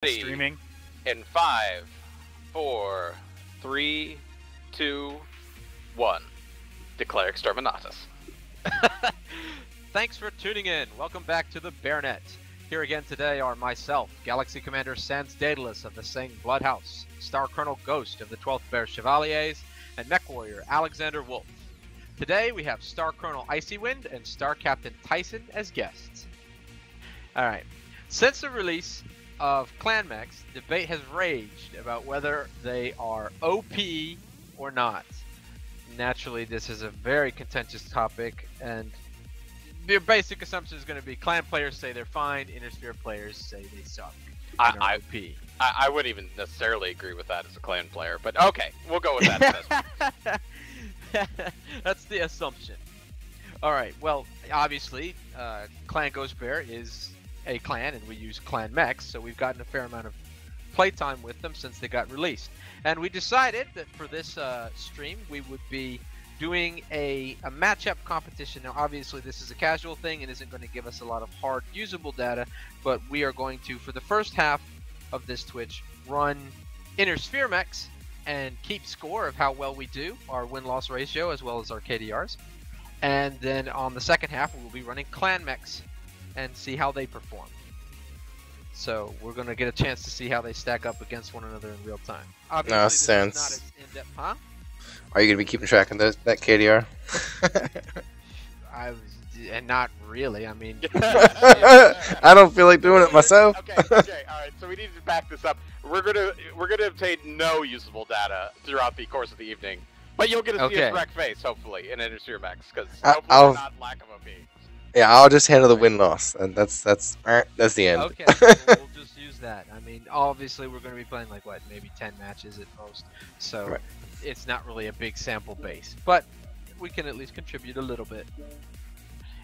Streaming. In 5, 4, 3, 2, 1. Declare exterminatus. Thanks for tuning in. Welcome back to the BearNet. Here again today are myself, Galaxy Commander Sans Daedalus of the Sing Bloodhouse, Star Colonel Ghost of the 12th Bear Chevaliers, and Mech Warrior Alexander Wolf. Today we have Star Colonel Icy Wind and Star Captain Tyson as guests. Alright, since the release of Clan Mechs, debate has raged about whether they are OP or not. Naturally, this is a very contentious topic, and the basic assumption is going to be Clan players say they're fine, Intersphere players say they suck. I wouldn't even necessarily agree with that as a Clan player, but okay, we'll go with that. That's the assumption. Alright, well, obviously, Clan Ghost Bear is a clan, and we use Clan Mechs, so we've gotten a fair amount of playtime with them since they got released. And we decided that for this stream, we would be doing a matchup competition. Now, obviously, this is a casual thing and isn't going to give us a lot of hard usable data, but we are going to, for the first half of this Twitch, run Intersphere Mechs and keep score of how well we do, our win-loss ratio, as well as our KDRs. And then on the second half, we will be running Clan Mechs and see how they perform. So we're going to get a chance to see how they stack up against one another in real time. Obviously, No this is sense. not as in-depth, huh? Are you going to be keeping track of that KDR? And not really. I mean, I don't feel like doing it myself. Okay, all right. So we need to back this up. We're gonna obtain no usable data throughout the course of the evening, but you'll get to see a correct face, hopefully, in Intersphere Mechs, because hopefully we're not lack of OP. Yeah, I'll just handle the win-loss, and that's the end. okay, so we'll just use that. I mean, obviously we're going to be playing like what, maybe 10 matches at most, so Right. It's not really a big sample base, but we can at least contribute a little bit.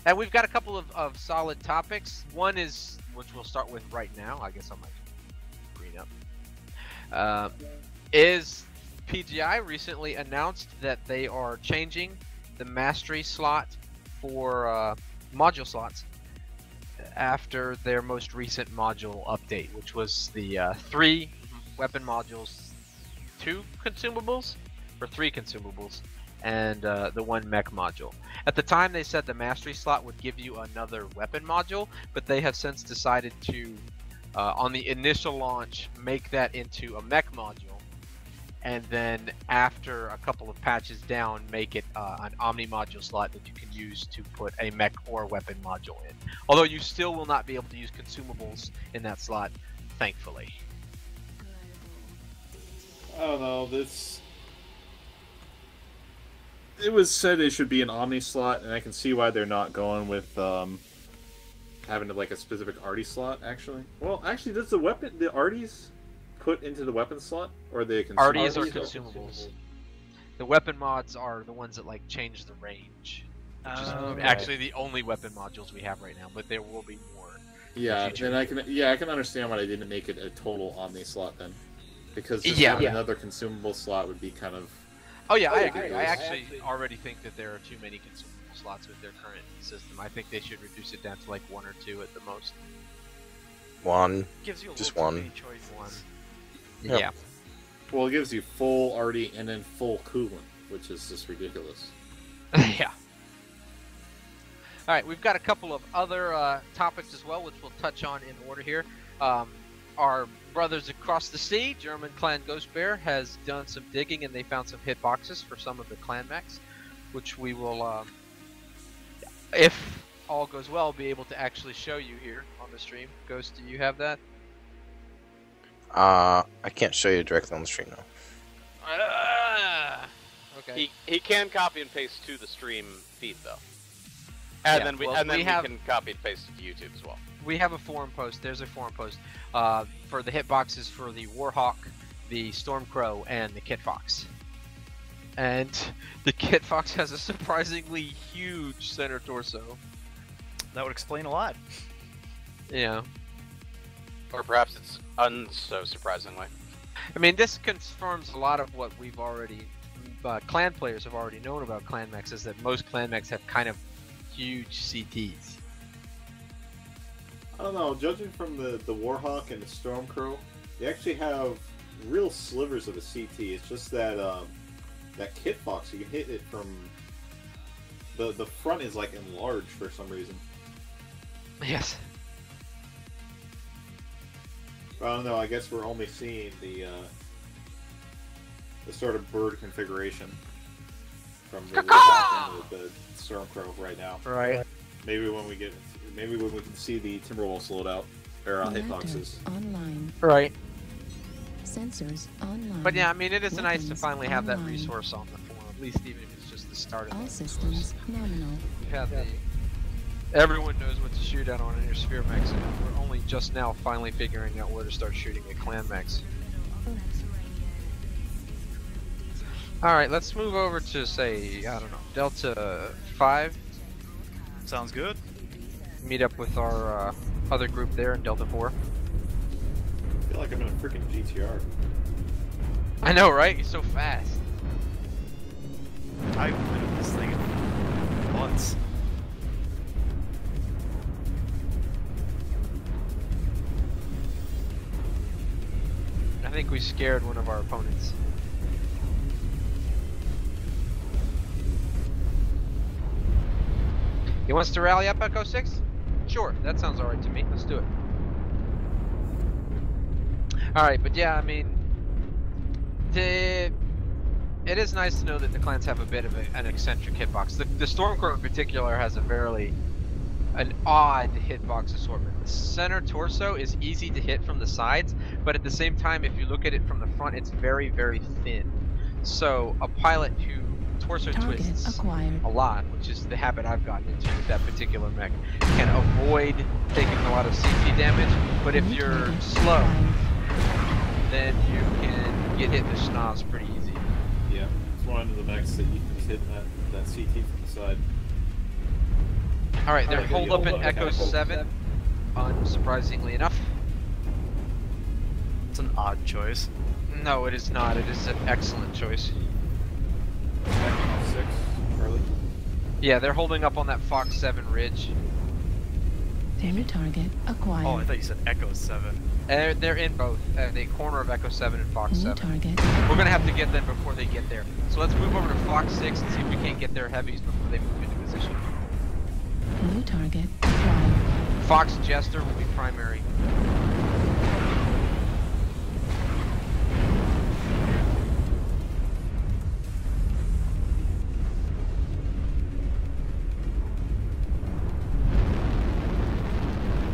And we've got a couple of solid topics. One is, which we'll start with right now, I guess I might green up, is PGI recently announced that they are changing the mastery slot for module slots after their most recent module update, which was the 3 weapon modules, 2 consumables, or 3 consumables, and the 1 mech module. At the time, they said the mastery slot would give you another weapon module, but they have since decided to, on the initial launch, make that into a mech module, and then after a couple of patches down, make it an omni module slot that you can use to put a mech or weapon module in. Although you still will not be able to use consumables in that slot, thankfully. I don't know, it was said it should be an Omni slot, and I can see why they're not going with having like a specific Arty slot, actually. Well, actually, does the Arties put into the weapon slot, or the Arties are consumables. The weapon mods are the ones that like change the range, which is actually the only weapon modules we have right now, but there will be more. Yeah, then I can understand why they didn't make it a total Omni slot then, because just having another consumable slot would be kind of. Oh yeah, I agree. I actually already think that there are too many consumable slots with their current system. I think they should reduce it down to like 1 or 2 at the most. One. Gives you just one. choice. One. Yep. Yeah. Well, it gives you full Arty and then full coolant, which is just ridiculous. Yeah. Alright, we've got a couple of other topics as well, which we'll touch on in order here. Our brothers across the sea, German Clan Ghost Bear, has done some digging and they found some hitboxes for some of the Clan Mechs, which we will, if all goes well, be able to actually show you here on the stream. Ghost, do you have that? I can't show you directly on the stream now. Okay. He can copy and paste to the stream feed though, and then we can copy and paste it to YouTube as well. We have a forum post. There's a forum post for the hitboxes for the Warhawk, the Stormcrow, and the Kit Fox. And the Kit Fox has a surprisingly huge center torso. That would explain a lot. Yeah. Or perhaps it's so surprisingly. I mean, this confirms a lot of what we've already, clan players have already known about Clan Mechs, is that most Clan Mechs have kind of huge CTs. I don't know. Judging from the Warhawk and the Stormcrow, they actually have real slivers of a CT. It's just that that kit box, you can hit it from the front is like enlarged for some reason. Yes. I don't know. I guess we're only seeing the sort of bird configuration from the Warhawk and the Stormcrow right now. Right. Maybe when we can see the Timberwolves load out or hitboxes. Online. Right. Sensors online. But yeah, I mean, it is nice to Weapons finally have that online. resource on the forum, at least even if it's just the start of All it. systems nominal. We've had everyone knows what to shoot at on your sphere mechs, and we're only just now finally figuring out where to start shooting at clan mechs. Alright, let's move over to, say, I don't know, Delta 5. Sounds good. Meet up with our other group there in Delta 4. I feel like I'm in a freaking GTR. I know, right? You're so fast. I've been in this thing once. I think we scared one of our opponents. He wants to rally up Echo 6? Sure, that sounds alright to me. Let's do it. Alright, but yeah, I mean, it is nice to know that the clans have a bit of an eccentric hitbox. The Stormcrow in particular has an odd hitbox assortment. The center torso is easy to hit from the sides, but at the same time, if you look at it from the front, it's very, very thin. So a pilot who torso Target twists acquired. a lot, which is the habit I've gotten into with that particular mech, can avoid taking a lot of CT damage, but if New you're target slow, acquired. then you can get hit in the schnoz pretty easy. Yeah, it's one of the mechs that you can just hit that CT from the side. Alright, they're holed up in Echo 7, unsurprisingly enough. It's an odd choice. No, it is not. It is an excellent choice. Echo 6, Charlie. Yeah, they're holding up on that Fox 7 ridge. New target acquired. Oh, I thought you said Echo 7. They're in both, at the corner of Echo 7 and Fox New 7. target. We're gonna have to get them before they get there. So let's move over to Fox 6 and see if we can't get their heavies before they move into position. New target acquired. Fox Jester will be primary.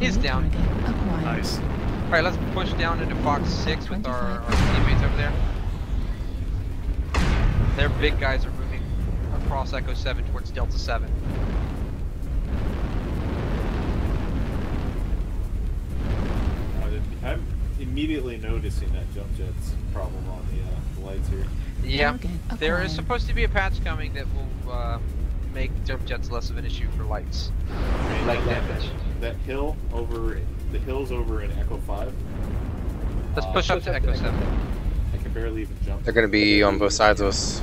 He's New down. target acquired. Nice. Alright, let's push down into Fox 6 with our teammates over there. Their big guys are moving across Echo 7 towards Delta 7. I'm immediately noticing that jump jet's problem on the lights here. Yeah, Target there acquired. is supposed to be a patch coming that will make jump jets less of an issue for lights. Light damage. That hill over, the hills over in Echo 5. Let's push up to Echo 7. I can barely even jump. They're gonna be on both sides of us.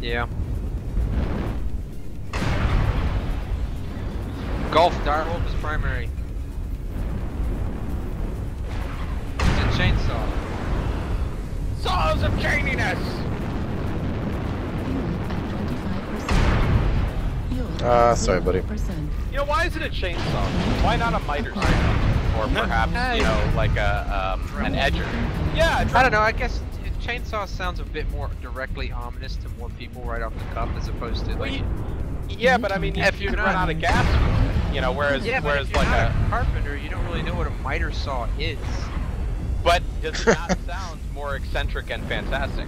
Yeah. Golf Direwolf is primary. It's a chainsaw. Saws of chaininess! Fuel at 25%. Fuel Sorry, buddy. 0%. You know, why is it a chainsaw? Why not a miter saw? Or perhaps, you know, like an edger? Yeah, I don't know, I guess chainsaw sounds a bit more directly ominous to more people right off the cuff as opposed to like... yeah, but I mean, If if you're you not- run out of gas with it, you know, whereas Yeah, but whereas if you're like not a... a carpenter, you don't really know what a miter saw is. But does it not sound more eccentric and fantastic?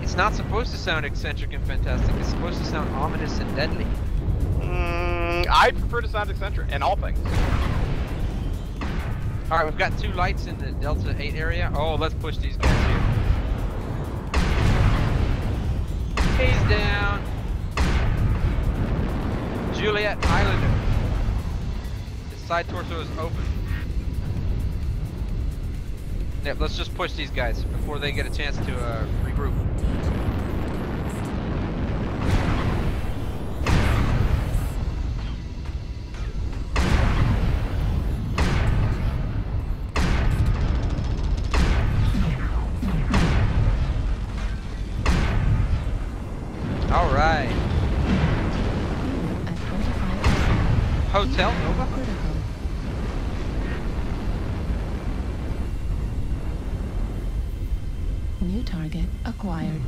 It's not supposed to sound eccentric and fantastic, it's supposed to sound ominous and deadly. I prefer to sound eccentric in all things. Alright, we've got 2 lights in the Delta 8 area. Oh, let's push these guys here. He's down. Juliet Islander. His side torso is open. Yep, let's just push these guys before they get a chance to regroup. All right. Fuel at 25%. Hotel Fuel Nova. critical. New target acquired.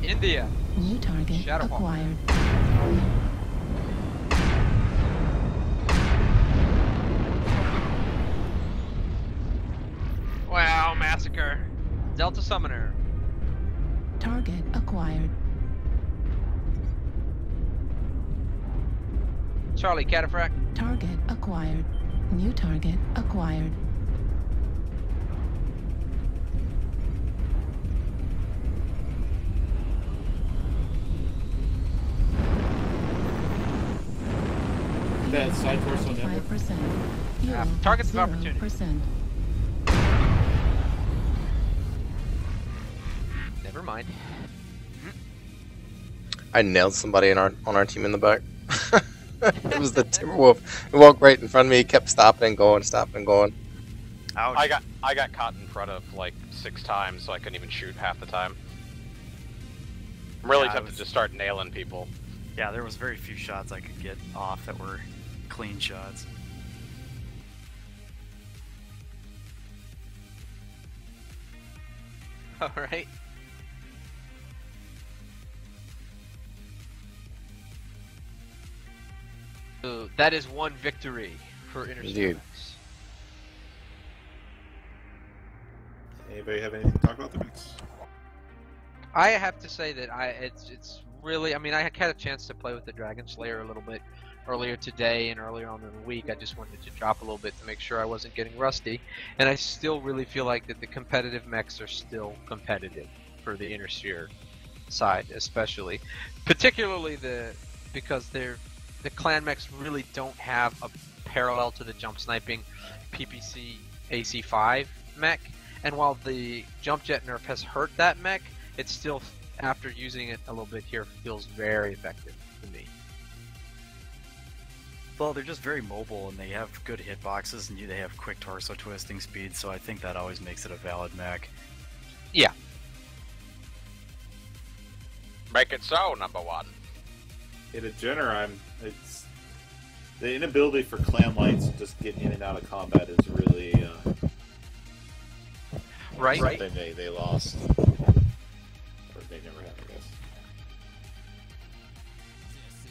India. New target Shadowhawk. acquired. Wow, massacre. Delta Summoner. Target acquired. Charlie Cataphract. Target acquired. New target acquired. That side torso number. 5%. Fuel targets of at opportunity. 0%. Never mind. I nailed somebody on our team in the back. It was the Timberwolf. He walked right in front of me. He kept stopping and going, stopping and going. Ouch. I got caught in front of like 6 times, so I couldn't even shoot half the time. I'm really tempted to start nailing people. Yeah, there was very few shots I could get off that were clean shots. All right. So that is one victory for Interstellar. Indeed. Anybody have anything to talk about the Mechs? I have to say that it's really, I mean, I had a chance to play with the Dragon Slayer a little bit earlier today and earlier on in the week. I just wanted to drop a little bit to make sure I wasn't getting rusty, and I still really feel like that the competitive mechs are still competitive for the Intersphere side, especially, particularly because the clan mechs really don't have a parallel to the jump sniping PPC AC5 mech, and while the jump jet nerf has hurt that mech, it still, after using it a little bit here, feels very effective to me. Well, they're just very mobile and they have good hitboxes and they have quick torso twisting speed, so I think that always makes it a valid mech. Yeah. Make it so, number one. In a Jenner, it's the inability for clan lights to just get in and out of combat is really Right. something they lost. Or they never had, I guess.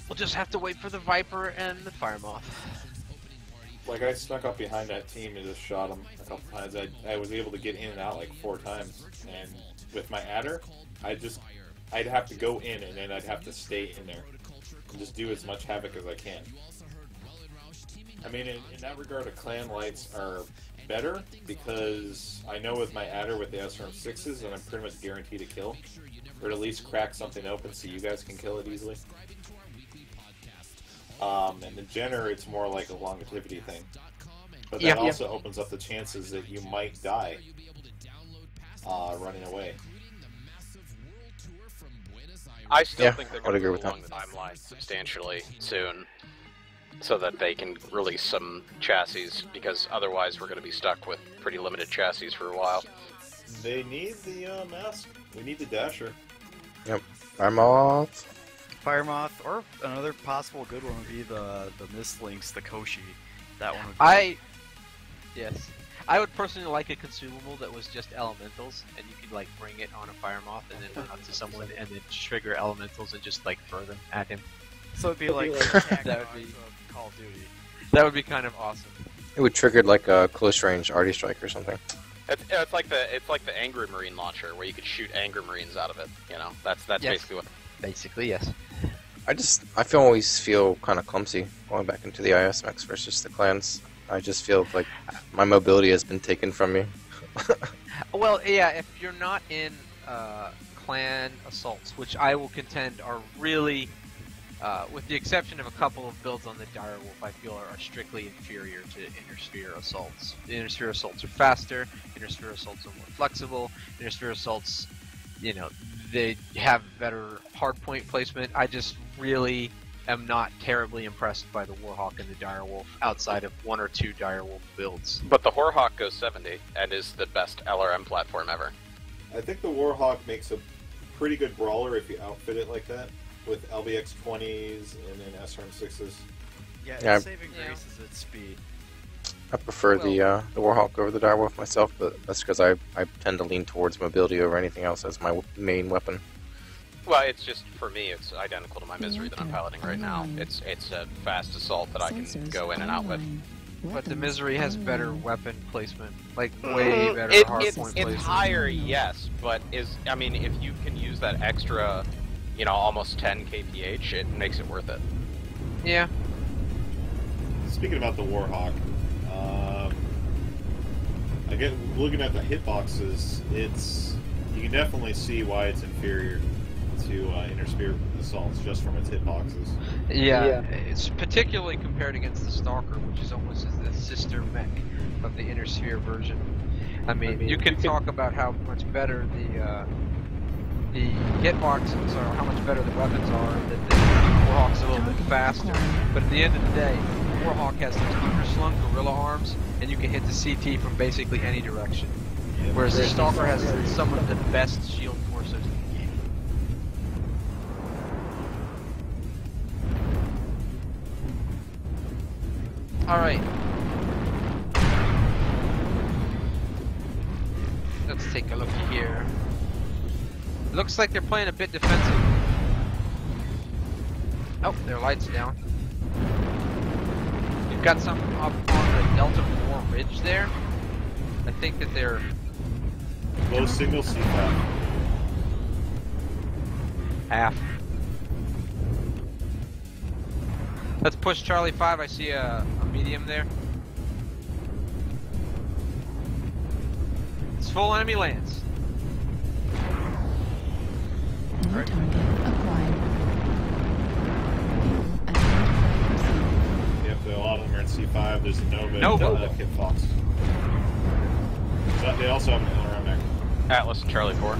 We'll just have to wait for the Viper and the Fire Moth. Like, I snuck up behind that team and just shot them a couple times. I was able to get in and out like 4 times. And with my adder, I'd have to go in and then I'd have to stay in there. And just do as much havoc as I can. I mean, in that regard, the clan lights are better because I know with my adder with the SRM6s that I'm pretty much guaranteed to kill. Or at least crack something open so you guys can kill it easily. And the Jenner, it's more like a longevity thing. But that also opens up the chances that you might die running away. I still think they're I'd going to agree move with along the timeline substantially soon, so that they can release some chassis, because otherwise we're going to be stuck with pretty limited chassis for a while. They need the mask. We need the Dasher. Yep. Firemoth. Firemoth, or another possible good one would be the Mistlinks, the Koshi. That one would be... Yes. I would personally like a consumable that was just elementals, and you could like bring it on a Fire Moth and then run up to someone and then trigger elementals and just like throw them at him. So it'd be like that would be Call of Duty. That would be kind of awesome. It would trigger like a close range arty strike or something. It's like the Angry Marine launcher where you could shoot Angry Marines out of it. You know, that's basically what. Basically, yes. I always feel kind of clumsy going back into the IS mechs versus the clans. I just feel like my mobility has been taken from me. Well, yeah, if you're not in clan assaults, which I will contend are really, with the exception of a couple of builds on the Direwolf, I feel are strictly inferior to Intersphere assaults. The Intersphere assaults are faster, Intersphere assaults are more flexible, Intersphere assaults, you know, they have better hardpoint placement. I just really am not terribly impressed by the Warhawk and the Direwolf outside of 1 or 2 Direwolf builds. But the Warhawk goes 70 and is the best LRM platform ever. I think the Warhawk makes a pretty good brawler if you outfit it like that with LBX 20s and then SRM 6s. Yeah, its saving grace is its speed. I prefer the Warhawk over the Direwolf myself, but that's because I tend to lean towards mobility over anything else as my main weapon. Well, it's just, for me, it's identical to my Misery that I'm piloting right now. It's a fast assault that I can go in and out with. But the Misery has better weapon placement, like way better hardpoint placement. It's higher, yes, but I mean, if you can use that extra, you know, almost 10 kph, it makes it worth it. Yeah. Speaking about the Warhawk, I get looking at the hitboxes. You can definitely see why it's inferior to Interspear assaults just from its hitboxes. Yeah, it's particularly compared against the Stalker, which is almost as the sister mech of the Intersphere version. I mean, you can talk about how much better the hitboxes are, how much better the weapons are, that the Warhawk's a little bit faster. But at the end of the day, the Warhawk has those underslung gorilla arms, and you can hit the CT from basically any direction. Whereas the Stalker has some of the best shield torsos in the game. Alright. Let's take a look here. Looks like they're playing a bit defensive. Oh, their light's down. You've got some up on the Delta 4 ridge there. I think that they're... Low signal C5. Half. Let's push Charlie 5. I see a medium there. It's full enemy lands. New target acquired. Yep, a lot of them are in C5. There's a Nova. Kit Fox. So they also have an LRM mech. Atlas and Charlie 4.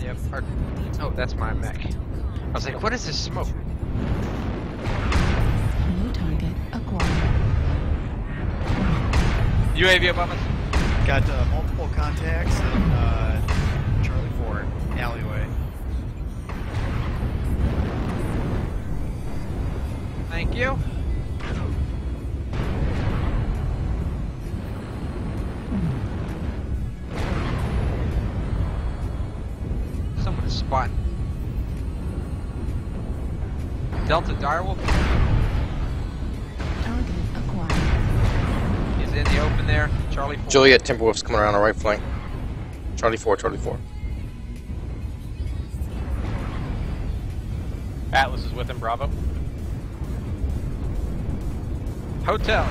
Yep. Oh, that's my mech. I was like, what is this smoke? New target acquired. UAV above us. Got multiple contacts in Charlie 4 alleyway. Thank you. Someone is spotting. Delta Direwolf. Target acquired. He's in the open there. Charlie 4. Juliet Timberwolf's coming around the right flank. Charlie 4, Charlie 4. Atlas is with him, Bravo. Hotel.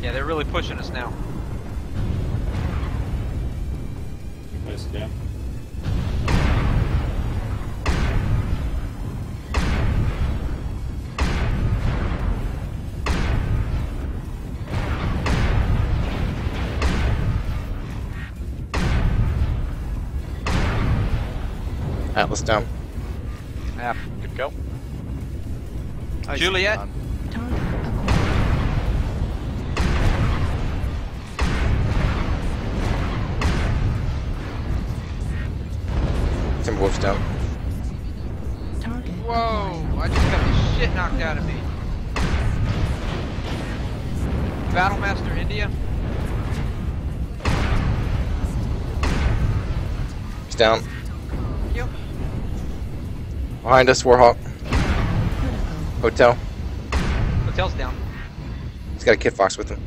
Yeah, they're really pushing us now. Nice down. Atlas down. Half. Good go. Juliet. Target acquired. Timberwolf's down. Target Whoa! I just got the shit knocked out of me. Battlemaster India. He's down. Yep. Behind us, Warhawk. critical. Hotel. Hotel's down. He's got a Kit Fox with him.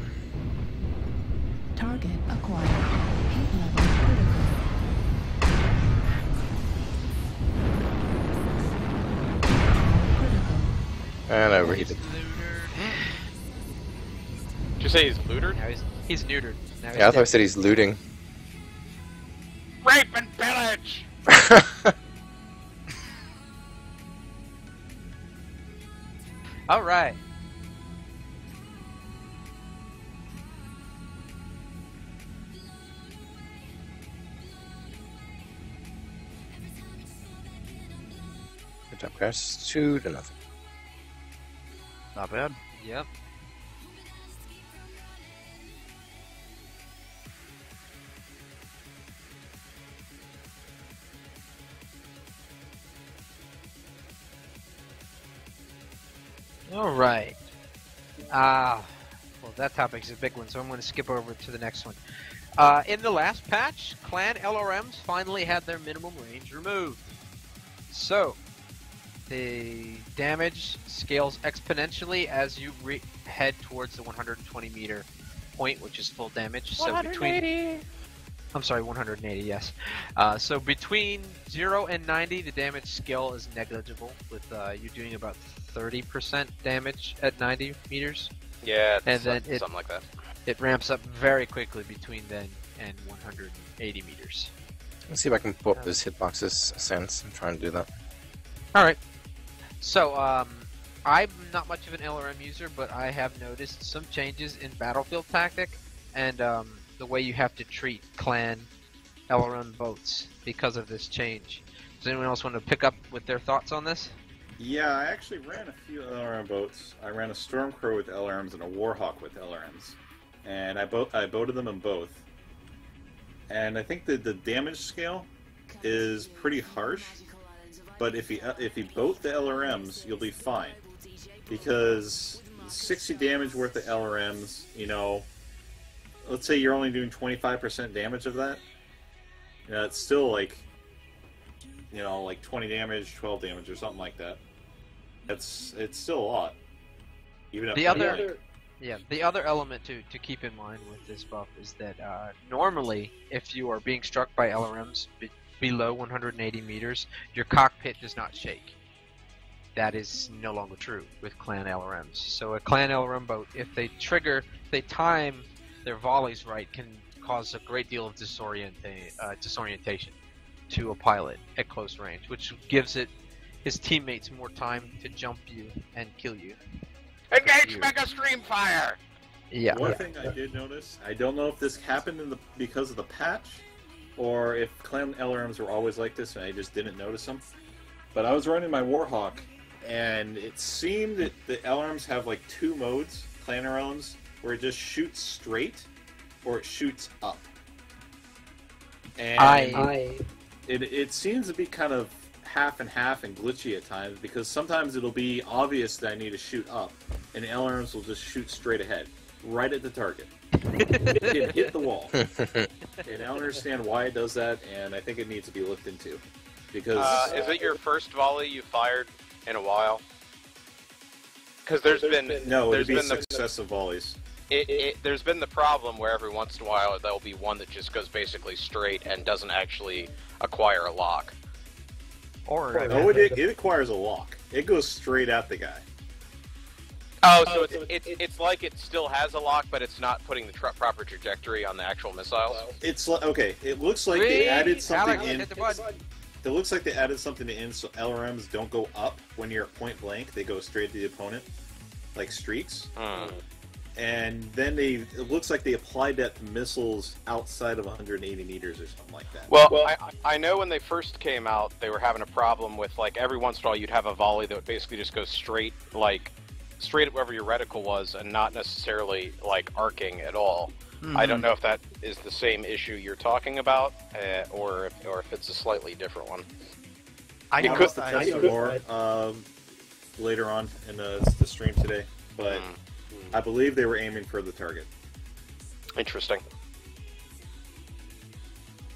Target acquired. Heat level critical. Critical. And overheated. Did you say he's lootered? Now he's neutered. Now Yeah, I thought I said he's looting. Rape and pillage! All right. Tap crash 2-0. Not bad. Yep. All right. Well, that topic's a big one, so I'm going to skip over to the next one. In the last patch, clan LRMs finally had their minimum range removed. So, the damage scales exponentially as you head towards the 120 meter point, which is full damage. 180. So I'm sorry, 180, yes. So between 0 and 90, the damage scale is negligible, with you doing about 30% damage at 90 meters. Yeah, and then something like that. It ramps up very quickly between then and 180 meters. Let's see if I can pull up those hitboxes since I'm trying to do that. Alright. So, I'm not much of an LRM user, but I have noticed some changes in battlefield tactic and the way you have to treat clan LRM boats because of this change. Does anyone else want to pick up with their thoughts on this? Yeah, I actually ran a few LRM boats. I ran a Stormcrow with LRMs and a Warhawk with LRMs. And I boated them in both. And I think that the damage scale is pretty harsh. But if you boat the LRMs, you'll be fine. Because 60 damage worth of LRMs, you know, let's say you're only doing 25% damage of that. You know, it's still like, you know, like 20 damage, 12 damage, or something like that. It's still a lot. Even at the other element to keep in mind with this buff is that normally, if you are being struck by LRMs below 180 meters, your cockpit does not shake. That is no longer true with clan LRMs. So a clan LRM boat, if they time their volleys right, can cause a great deal of disorientation to a pilot at close range, which gives his teammates more time to jump you and kill you. Engage Mega Stream Fire! Yeah. One thing I did notice, I don't know if this happened because of the patch, or if clan LRMs were always like this and I just didn't notice them. But I was running my Warhawk, and it seemed that the LRMs have like two modes, clan LRMs, where it just shoots straight, or it shoots up. And it seems to be kind of half and half and glitchy at times, because sometimes it'll be obvious that I need to shoot up, and the LRMs will just shoot straight ahead, right at the target. It can hit the wall. And I don't understand why it does that, and I think it needs to be looked into. Because is it your first volley you fired in a while? Because there's been successive volleys. There's been the problem where every once in a while there'll be one that just goes basically straight and doesn't actually acquire a lock. It acquires a lock. It goes straight at the guy. Oh, so it's like it still has a lock, but it's not putting the proper trajectory on the actual missiles? It's okay. It looks like they added something in. It looks like they added something in so LRMs don't go up when you're at point blank. They go straight to the opponent, like streaks. And then it looks like they applied that to missiles outside of 180 meters or something like that. Well, I know when they first came out, they were having a problem with, like, every once in a while you'd have a volley that would basically just go straight at wherever your reticle was and not necessarily, like, arcing at all. I don't know if that is the same issue you're talking about, or if it's a slightly different one. I could test more later on in the stream today, but I believe they were aiming for the target. Interesting.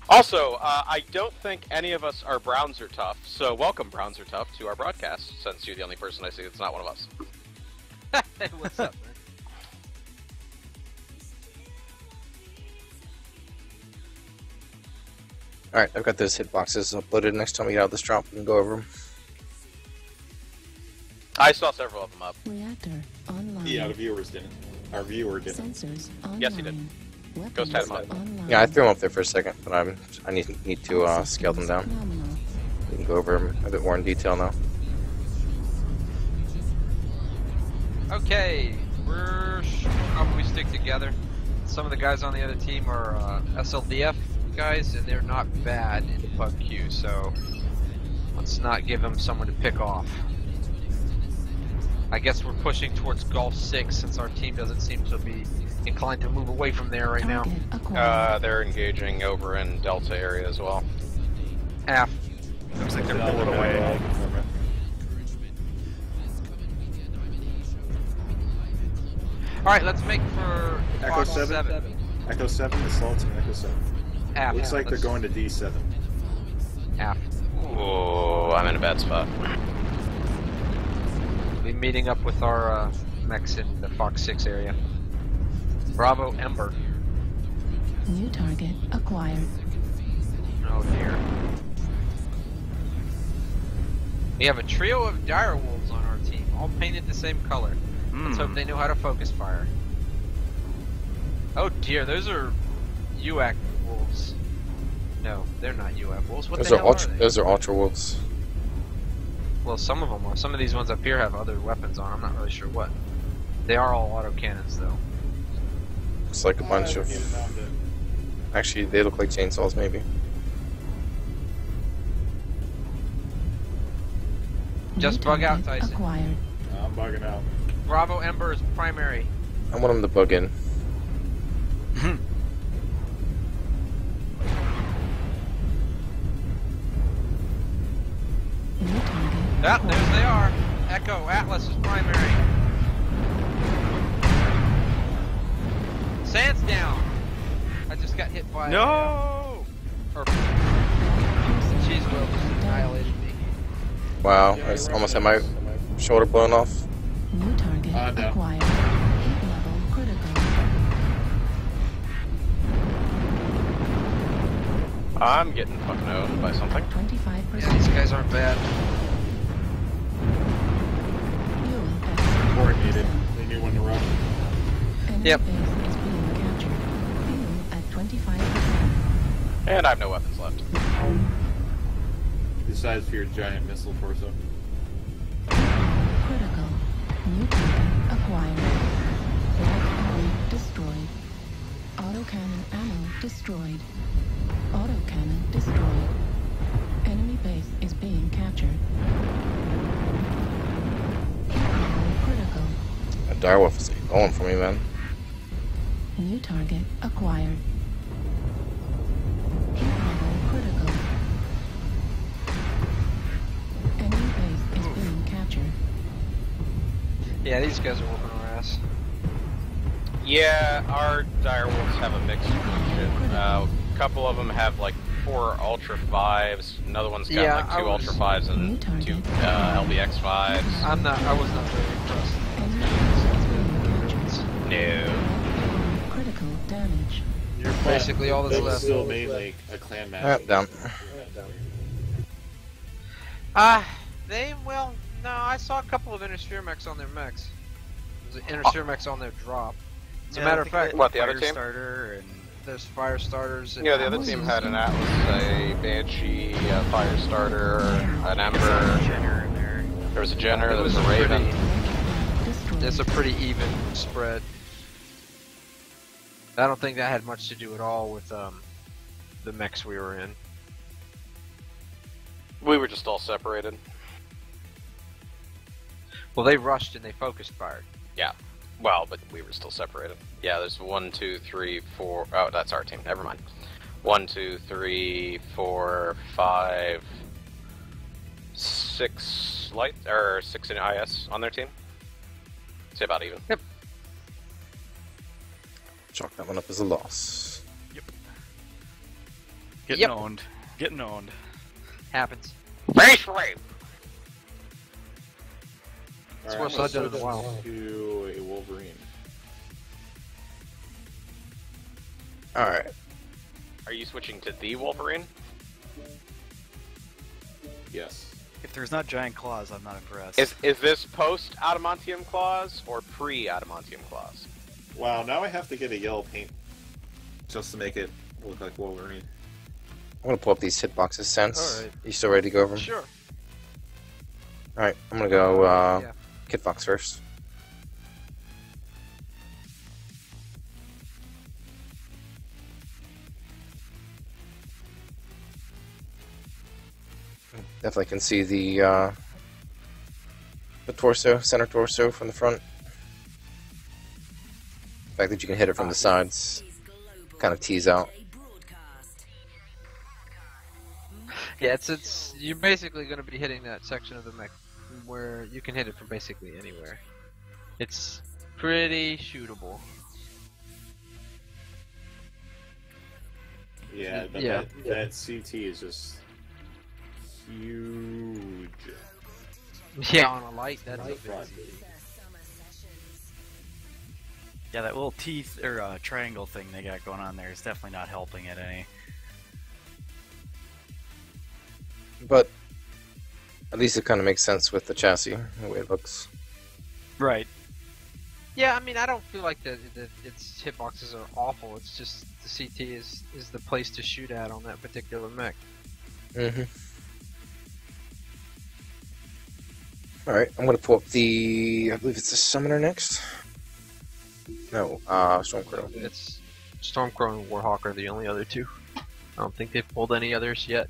Also, I don't think any of us are Browns or Tough, so welcome Browns or Tough to our broadcast, since you're the only person I see that's not one of us. Hey, what's up, man? Alright, I've got those hitboxes uploaded. Next time we get out of this drop, we can go over them. I saw several of them up. Reactor online. Yeah, the viewers didn't. Our viewer didn't. Sensors online. Yes, he did. Ghost had them up. Online. Yeah, I threw them up there for a second, but I need to scale them down. Nominal. We can go over them a bit more in detail now. Okay, we're probably stick together. Some of the guys on the other team are SLDF guys, and they're not bad in Pub Q, so Let's not give him someone to pick off. I guess we're pushing towards Gulf 6 since our team doesn't seem to be inclined to move away from there right now. Target acquired. They're engaging over in Delta area as well. Half. Looks like they're No, pulling they're away. back. Alright, let's make for Echo Fox 7. Echo 7, assault and Echo 7. Half. Looks like they're Let's- going to D7. Half. Oh, I'm in a bad spot. Be meeting up with our mechs in the Fox 6 area. Bravo Ember. New target acquired. Oh dear. We have a trio of dire wolves on our team, all painted the same color. Let's hope they know how to focus fire. Oh dear, those are UAC wolves. No, they're not UAC wolves. What Those the are hell ultra. are they? Those are ultra wolves. Well, some of them are. Some of these ones up here have other weapons on. I'm not really sure what. They are all autocannons, though. Looks like a bunch of. Actually, they look like chainsaws, maybe. Just New bug out, target Tyson. Acquired. I'm bugging out. Bravo Ember is primary. I want them to bug in. New target. Ah, there they are. Echo Atlas is primary. Sand's down. I just got hit by. No! Or cheese wheel just annihilated me. Wow, I almost had my shoulder blown off. New target No. acquired. Heat level critical. I'm getting fucking owned by something. 25%. Yeah, these guys aren't bad. Fuel at Coordinated. They knew when to run. enemy Yep. base is being captured. Fuel at 25%. And I have no weapons left. Besides for your giant missile torso. Critical. New target acquired. Light array destroyed. Autocannon ammo destroyed. Autocannon destroyed. Enemy base is being captured. Critical. That direwolf is going for me, man. New target acquired. Heat level critical. Enemy base is being captured. Yeah, these guys are whooping our ass. Yeah, our direwolves have a mix of shit. A couple of them have like 4 Ultra 5s. Another one's got Yeah, like 2 I was- Ultra 5s and 2 LBX 5s. I was not very impressed. Enemy base is being captured. No. Critical damage. Your Basically all that's left. Still made like a clan match. Alright, down. Well, no, I saw a couple of Intersphere mechs on their mechs. There's an Intersphere mechs on their drop. As a matter of fact, What, the other team? Starter and there's fire starters. And Yeah, the other team had an Atlas, a Banshee, a Firestarter, an Ember. Jenner in there. There was a Jenner, It there was was a Raven. Destroyed. It's a pretty even spread. I don't think that had much to do at all with the mechs we were in. We were just all separated. Well, they rushed and they focused fired. Yeah. Well, but we were still separated. Yeah, there's 1, 2, 3, 4. Oh, that's our team. Never mind. 1, 2, 3, 4, 5, 6 light or 6 in IS on their team. Say about even. Yep. Chalk that one up as a loss. Getting Yep. owned. Getting owned. Happens. Base rape! It's worse I've done in a while. To a Wolverine. Alright. Are you switching to the Wolverine? Yes. If there's not giant claws, I'm not impressed. Is this post Adamantium Claws or pre Adamantium Claws? Wow, now I have to get a yellow paint just to make it look like Wolverine. I'm gonna pull up these hitboxes, Sense. Alright. You still ready to go over them? Sure. Alright, I'm gonna go Yeah. Kit Fox first. Definitely can see the torso, center torso from the front. The fact that you can hit it from the sides kind of tease out. Yeah, it's you're basically going to be hitting that section of the mech where you can hit it from basically anywhere. It's pretty shootable. Yeah, Yeah. That CT is just huge. Yeah, on a light, that's a big Right. Yeah, that little teeth or triangle thing they got going on there is definitely not helping it any. But at least it kind of makes sense with the chassis, the way it looks. Right. Yeah, I mean, I don't feel like its hitboxes are awful. It's just the CT is the place to shoot at on that particular mech. Mm-hmm. Alright, I'm going to pull up the... I believe it's the Summoner next? No, Stormcrow. It's Stormcrow and Warhawk are the only other two. I don't think they've pulled any others yet.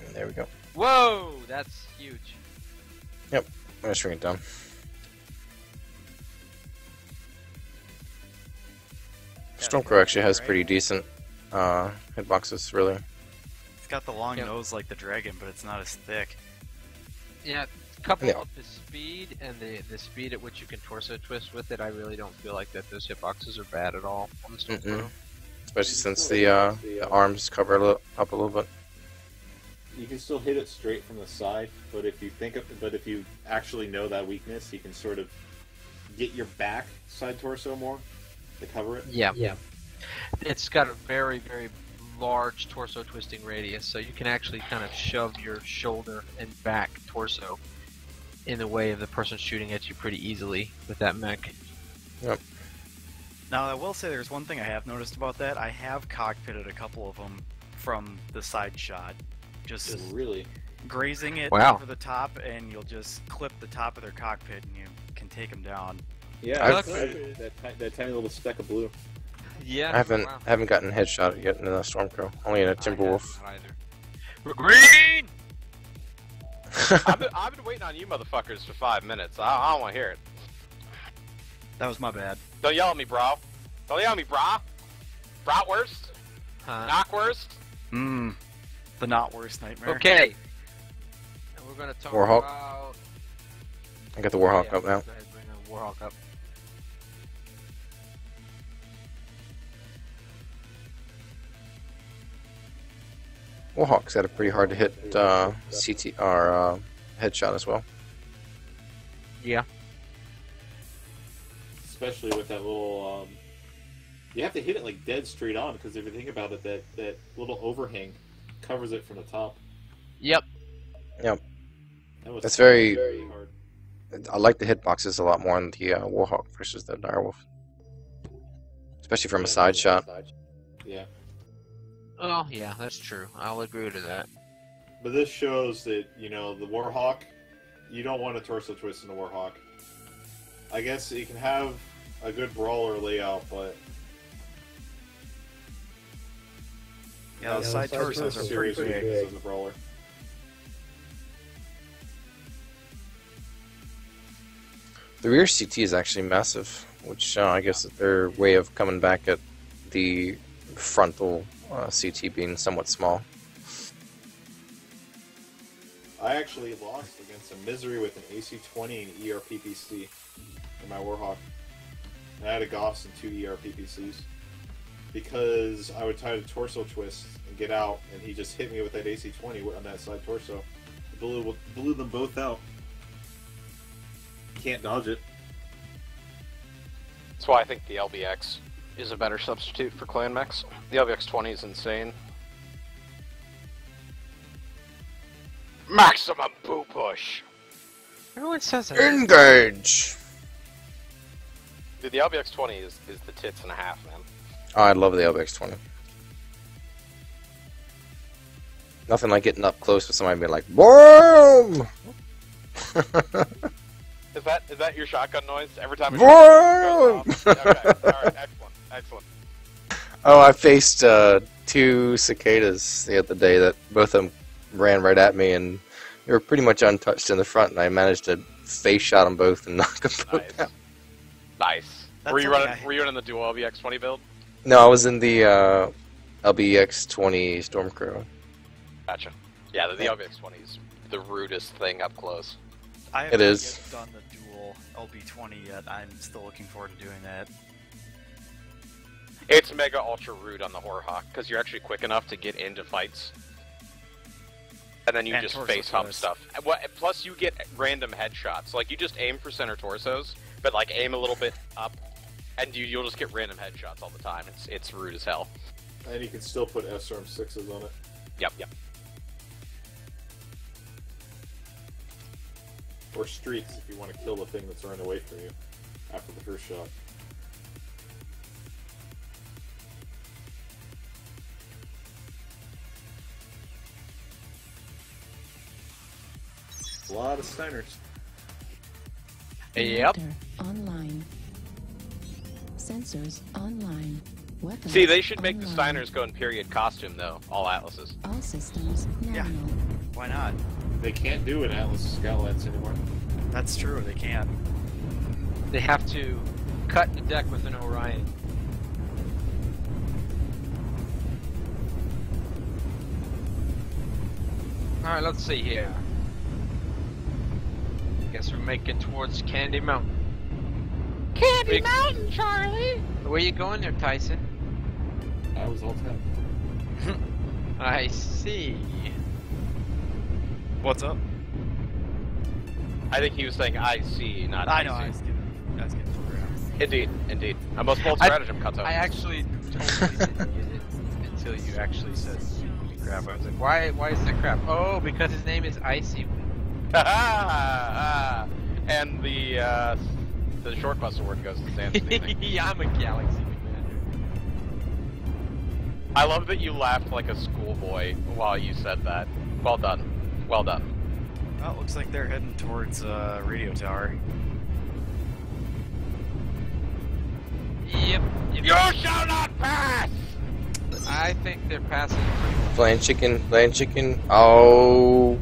And there we go. Whoa, that's huge. I'm going to shrink it down. Stormcrow actually has pretty decent hitboxes, really. It's got the long Yep. nose like the dragon, but it's not as thick. Yeah, couple Yeah. of the speed and the speed at which you can torso twist with it, I really don't feel like that those hitboxes are bad at all on the Stormcrow. Especially since the arms cover up a little bit. You can still hit it straight from the side, but if you actually know that weakness, you can sort of get your back side torso more to cover it. Yeah. It's got a very, very large torso twisting radius, so you can actually kind of shove your shoulder and back torso in the way of the person shooting at you pretty easily with that mech. Yep. Now, I will say there's one thing I have noticed about that. I have cockpitted a couple of them from the side shot. Just Really? grazing it Wow. over the top, and you'll just clip the top of their cockpit, and you can take them down. Yeah, I've- that tiny little speck of blue. Yeah. I haven't gotten a headshot yet in a Stormcrow. Only in a Timberwolf. We're green! I've been waiting on you motherfuckers for 5 minutes. I don't want to hear it. That was my bad. Don't yell at me, bro. Don't yell at me, brah. Bratwurst? Huh. Knockwurst? Mmm. The not worst nightmare. Okay. And we're gonna talk Warhawk. about... I got the Warhawk Yeah, up now. Go ahead, bring the Warhawk up. Warhawk's got a pretty hard to hit CT or headshot as well. Yeah. Especially with that little, you have to hit it like dead straight on, because if you think about it, that little overhang covers it from the top. Yep. That was That's very- hard. I like the hitboxes a lot more on the Warhawk versus the Direwolf. Especially from a side shot. Yeah. Oh, yeah, that's true. I'll agree to that. But this shows that, the Warhawk, you don't want a torso twist in the Warhawk. I guess you can have a good brawler layout, but... Yeah, the side torsos are pretty serious big. weakness as a brawler. The rear CT is actually massive, which I guess is their way of coming back at the frontal CT being somewhat small. I actually lost against a Misery with an AC-20 and ERPPC in my Warhawk. And I had a Goss and 2 ERPPCs. Because I would try to torso twist and get out, and he just hit me with that AC-20 on that side torso. Blew them both out. Can't dodge it. That's why I think the LBX is a better substitute for Clan Mechs. The LBX-20 is insane. Maximum boo push! Everyone says that. Engage! Dude, the LBX-20 is the tits and a half, man. Oh, I love the LBX-20. Nothing like getting up close with somebody and being like, BOOM! Is that your shotgun noise every time? Vroom! Okay. All right. Excellent. Oh, I faced 2 cicadas the other day that both of them ran right at me, and they were pretty much untouched in the front, and I managed to face shot them both and knock them both down. Nice. That's Were you something running the dual LBX-20 build? No, I was in the LBX-20 Stormcrow. Gotcha. Yeah, the LBX-20 is the rudest thing up close. I It haven't is. yet done the dual LB20 yet. I'm still looking forward to doing that. It's mega ultra rude on the Horrorhawk because you're actually quick enough to get into fights, and then you And just torso face hump thrust. stuff. Plus, you get random headshots. Like you just aim for center torsos, but like aim a little bit up, and you'll just get random headshots all the time. It's rude as hell. And you can still put SRM 6s on it. Yep. Or streaks if you want to kill the thing that's running away from you after the first shot. A lot of Steiners. Yep. Reactor online. Sensors online. Weapons See, they should make the online. Steiners go in period costume though. All Atlases. All systems Yeah. nominal. Why not? They can't do an Atlas Scoutlands anymore. That's true, they can't. They have to cut the deck with an Orion. Alright, let's see here. Guess we're making towards Candy Mountain. Candy Mountain, Charlie! Where you going there, Tyson? I was all tapped. I see. What's up? I think he was saying IC, not I IC. know, I was getting screwed. Indeed. I most bolt stratagem cuts out. I actually totally didn't get it until you actually said crap. I was like, why is that crap? Oh, because his name is Icy. And the short bustle word goes to Sam's thing. Yeah, I'm a Galaxy Commander. I love that you laughed like a schoolboy while you said that. Well done. Well done. Well, it looks like they're heading towards radio tower. Yep. You shall not pass! I think they're passing. Playing chicken. Oh,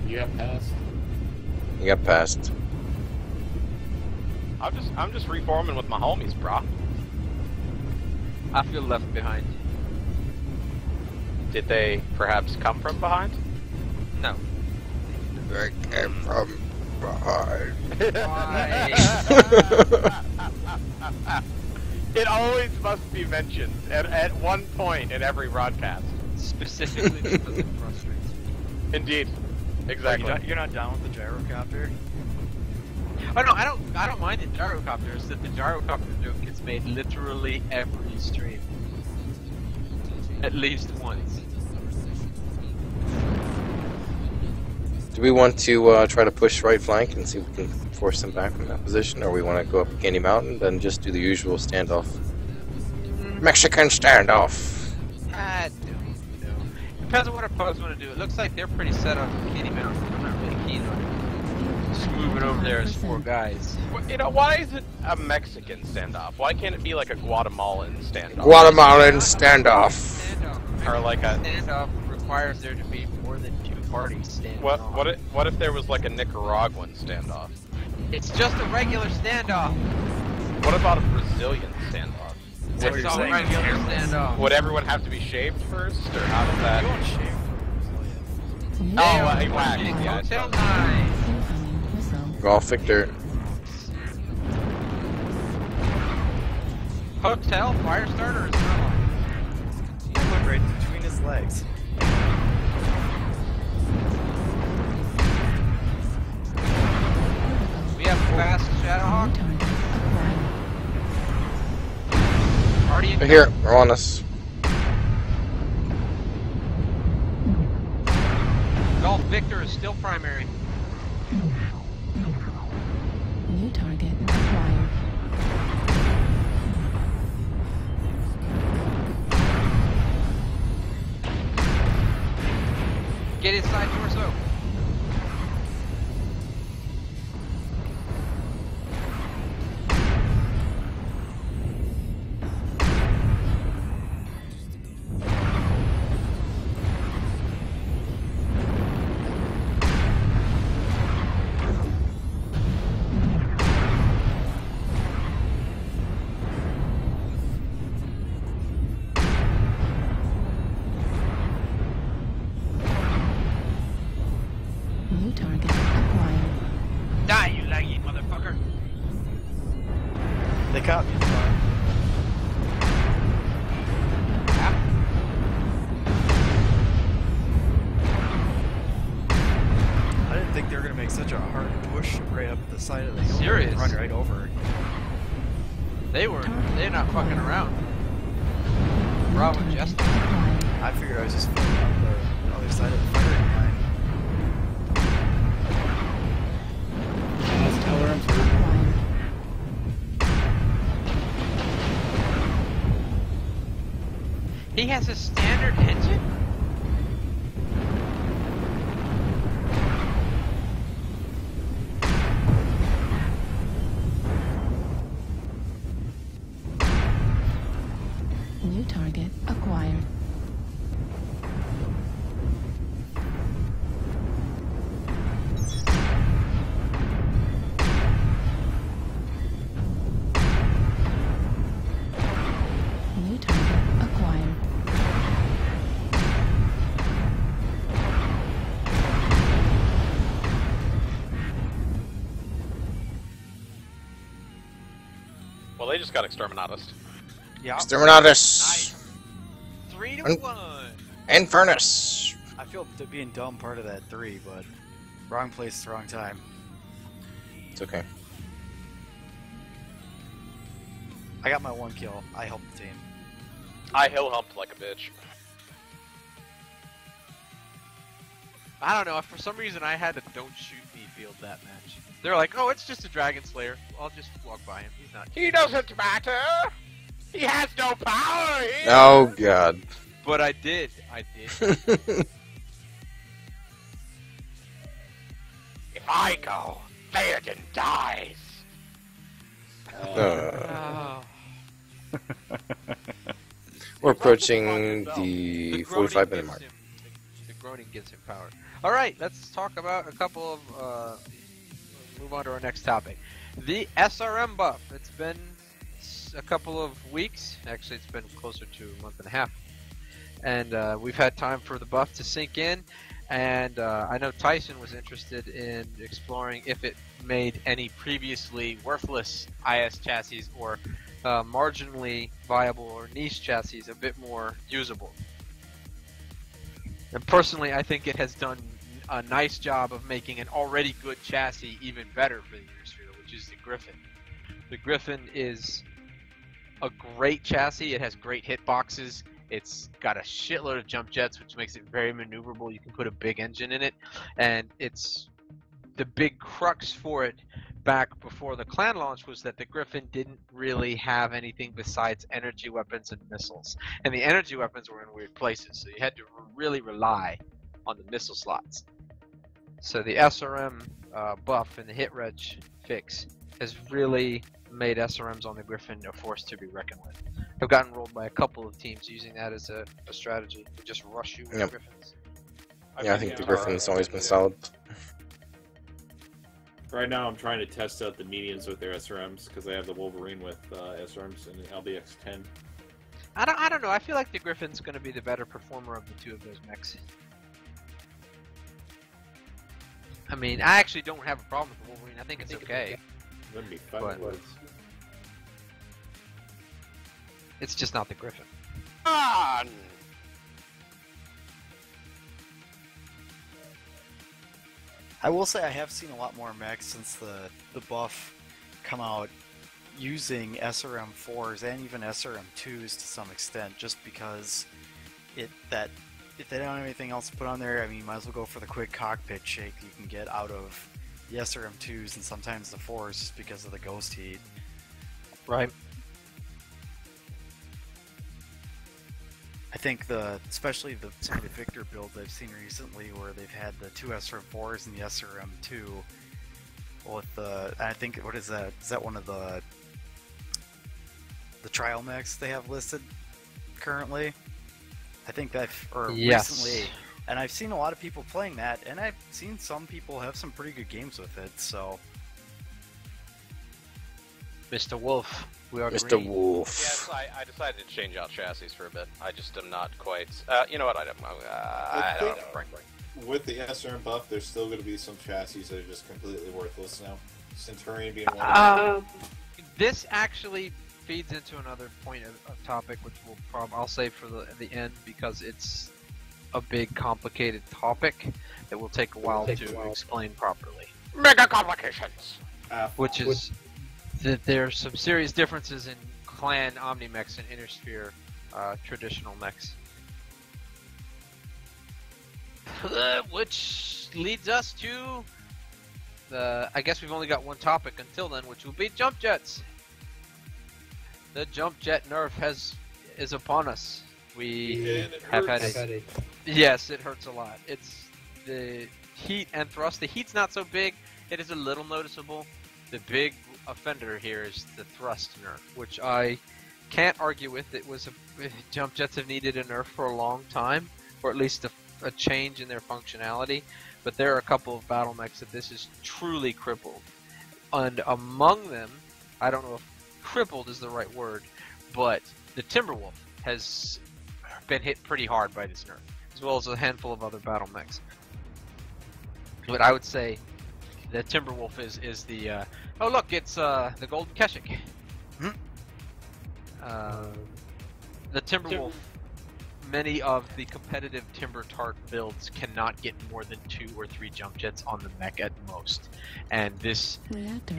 You got passed. you got passed. I'm just reforming with my homies, brah. I feel left behind. Did they perhaps come from behind? No. I came from behind. Why? It always must be mentioned at one point in every broadcast. Specifically because it frustrates me. Indeed. Exactly. You're not down with the gyrocopter? Oh no, I don't mind the gyrocopter. It's that the gyrocopter joke gets made literally every stream. At least once. Do we want to try to push right flank and see if we can force them back from that position, or we want to go up Candy Mountain and just do the usual standoff? Mexican standoff. I don't know. Depends on what our pubs want to do. It looks like they're pretty set on Candy Mountain. I'm not really keen on it. Just moving over there as 4 guys. You know, why is it a Mexican standoff? Why can't it be like a Guatemalan standoff? Guatemalan standoff. Standoff. Or like a- standoff requires there to be more than 2 parties standing off. What if there was like a Nicaraguan standoff? It's just a regular standoff. What about a Brazilian standoff? Is that what It's you're all saying? regular standoff. Would everyone have to be shaved first, or how does You that? want shave for Brazilian. Oh, wax, yeah, I Hotel saw 9. Incoming missile. Golf Victor. Hotel, fire starter, is not He went right between his legs. We have fast Shadowhawk. New target acquired. Already in. They're here. They're on us. Golf Victor is still primary. New target acquired. Get inside torso. caught me. I didn't think they were gonna make such a hard push right up the side of the hill. Serious? Run right over. They're not fucking around. Bravo, Jester. I figured I was just filling out the other side of the firing line. Let's tell her I'm through. He has a standard engine? New target acquired. New target acquired. Well, they just got exterminatus. Yeah. Exterminatus! 3 to Un- 1. Infernus! I feel being dumb part of that 3, but wrong place, wrong time. It's okay. I got my 1 kill. I helped the team. I hill humped like a bitch. I don't know, for some reason I had a don't shoot me field that match. They're like, oh, it's just a Dragon Slayer. I'll just walk by him. He's not. He doesn't matter. He has no power. Oh god. But I did. If I go, Theoden dies. Oh. We're approaching the 45-minute mark. The groaning gives him power. All right, let's talk about a couple of. Move on to our next topic. The SRM buff. It's been a couple of weeks. Actually, it's been closer to a month and a half. And we've had time for the buff to sink in. And I know Tyson was interested in exploring if it made any previously worthless IS chassis or marginally viable or niche chassis a bit more usable. And personally, I think it has done a nice job of making an already good chassis even better for the Unisphere, which is the Griffin. The Griffin is a great chassis. It has great hitboxes. It's got a shitload of jump jets, which makes it very maneuverable. You can put a big engine in it, and it's the big crux for it back before the clan launch was that the Griffin didn't really have anything besides energy weapons and missiles, and the energy weapons were in weird places, so you had to really rely on the missile slots. So the SRM buff and the hit reg fix has really made SRMs on the Griffin a force to be reckoned with. I've gotten rolled by a couple of teams using that as a strategy to just rush you with Yep. Griffins. Yeah, I think the Griffin's always been solid. Right now, I'm trying to test out the medians with their SRMs because I have the Wolverine with SRMs and LBX 10. I don't know. I feel like the Griffin's going to be the better performer of the two of those mechs. I mean, I actually don't have a problem with the Wolverine. I think it's okay. That'd be fun. But- But... It's just not the Griffin. On. I will say I have seen a lot more mechs since the buff come out using SRM4s and even SRM2s to some extent, just because if they don't have anything else to put on there, I mean, you might as well go for the quick cockpit shake you can get out of the SRM2s and sometimes the 4s just because of the ghost heat. Right. I think especially some of the Victor builds I've seen recently where they've had the two SRM4s and the SRM2 with I think, what is that? Is that one of the trial mechs they have listed currently? I think that, or Yes. recently, and I've seen a lot of people playing that, and I've seen some people have some pretty good games with it, so. Mr. Wolf, we are Mr. green. Wolf. Yes, I decided to change out chassis for a bit. I just am not quite. You know what? I don't know. With the SRM buff, there's still going to be some chassis that are just completely worthless now. Centurion being one of them. This actually feeds into another point of topic, which I'll save for the end because it's a big, complicated topic that will take a while to explain properly. Mega complications. Which is that there's some serious differences in clan Omni-Mechs and Intersphere traditional mechs. Which leads us to I guess we've only got one topic until then, which will be jump jets. The jump jet nerf is upon us. We have had it. Yes, it hurts a lot. It's the heat and thrust. The heat's not so big. It is a little noticeable. The big offender here is the thrust nerf, which I can't argue with. Jump jets have needed a nerf for a long time, or at least a change in their functionality. But there are a couple of battle mechs that this is truly crippled. And among them, I don't know if crippled is the right word, but the Timberwolf has been hit pretty hard by this nerf, as well as a handful of other battle mechs. But I would say the Timberwolf is the oh look, it's the Golden Keshik. The Timberwolf, many of the competitive Timber Tart builds cannot get more than 2 or 3 jump jets on the mech at most, and this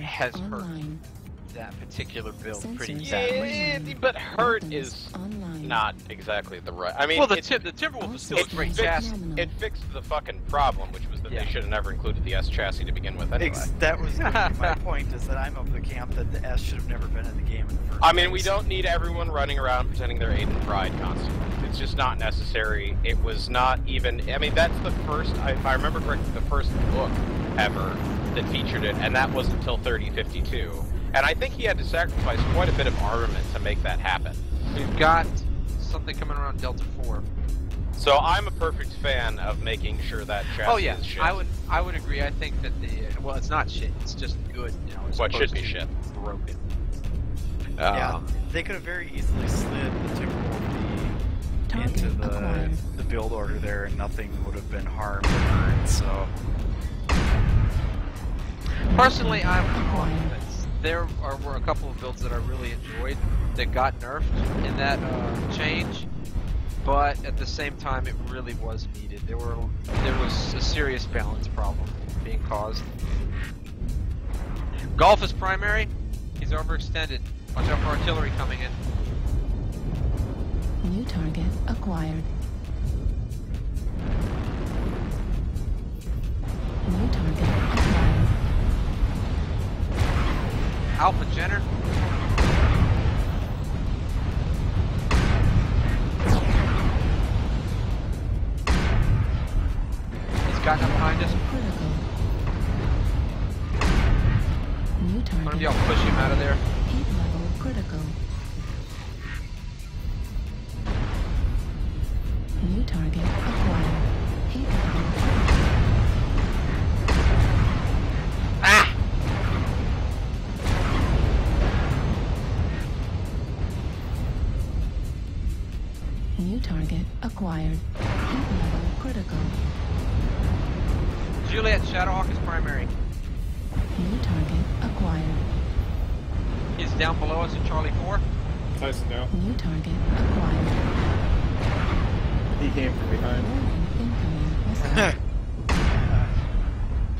has hurt that particular build pretty badly. Yeah, but hurt is not exactly the right. I mean, well, the Timberwolf is still a great chassis. It fixed the fucking problem, which was that they should have never included the S chassis to begin with. Anyway. That was my point. Is that I'm of the camp that the S should have never been in the game in the first I mean, place. we don't need everyone running around pretending they're Aiden Pride constantly. It's just not necessary. It was not even. I mean, that's the first. If I remember correctly, the first book ever that featured it, and that wasn't until 3052. And I think he had to sacrifice quite a bit of armament to make that happen. We've got something coming around Delta 4. So I'm a perfect fan of making sure that chassis is shit. I would agree. I think that well, it's not shit. It's just good. You know, What should be shit. Broken. Yeah, they could have very easily slid the Timberwolf into the build order there, and nothing would have been harmed or hurt. So personally, I'm convinced. There were a couple of builds that I really enjoyed that got nerfed in that change, but at the same time, it really was needed. There was a serious balance problem being caused. Golf is primary. He's overextended. Watch out for artillery coming in. New target acquired. New target acquired. Alpha Jenner. He's gotten up behind us. Critical. New target. One of y'all push him out of there. Heat level critical. New target acquired. Heat level critical. Ah! New target acquired. Heat level critical. Juliet Shadowhawk is primary. New target acquired. He's down below us at Charlie 4. Tyson now. New target acquired. He came from behind. Warning incoming missile.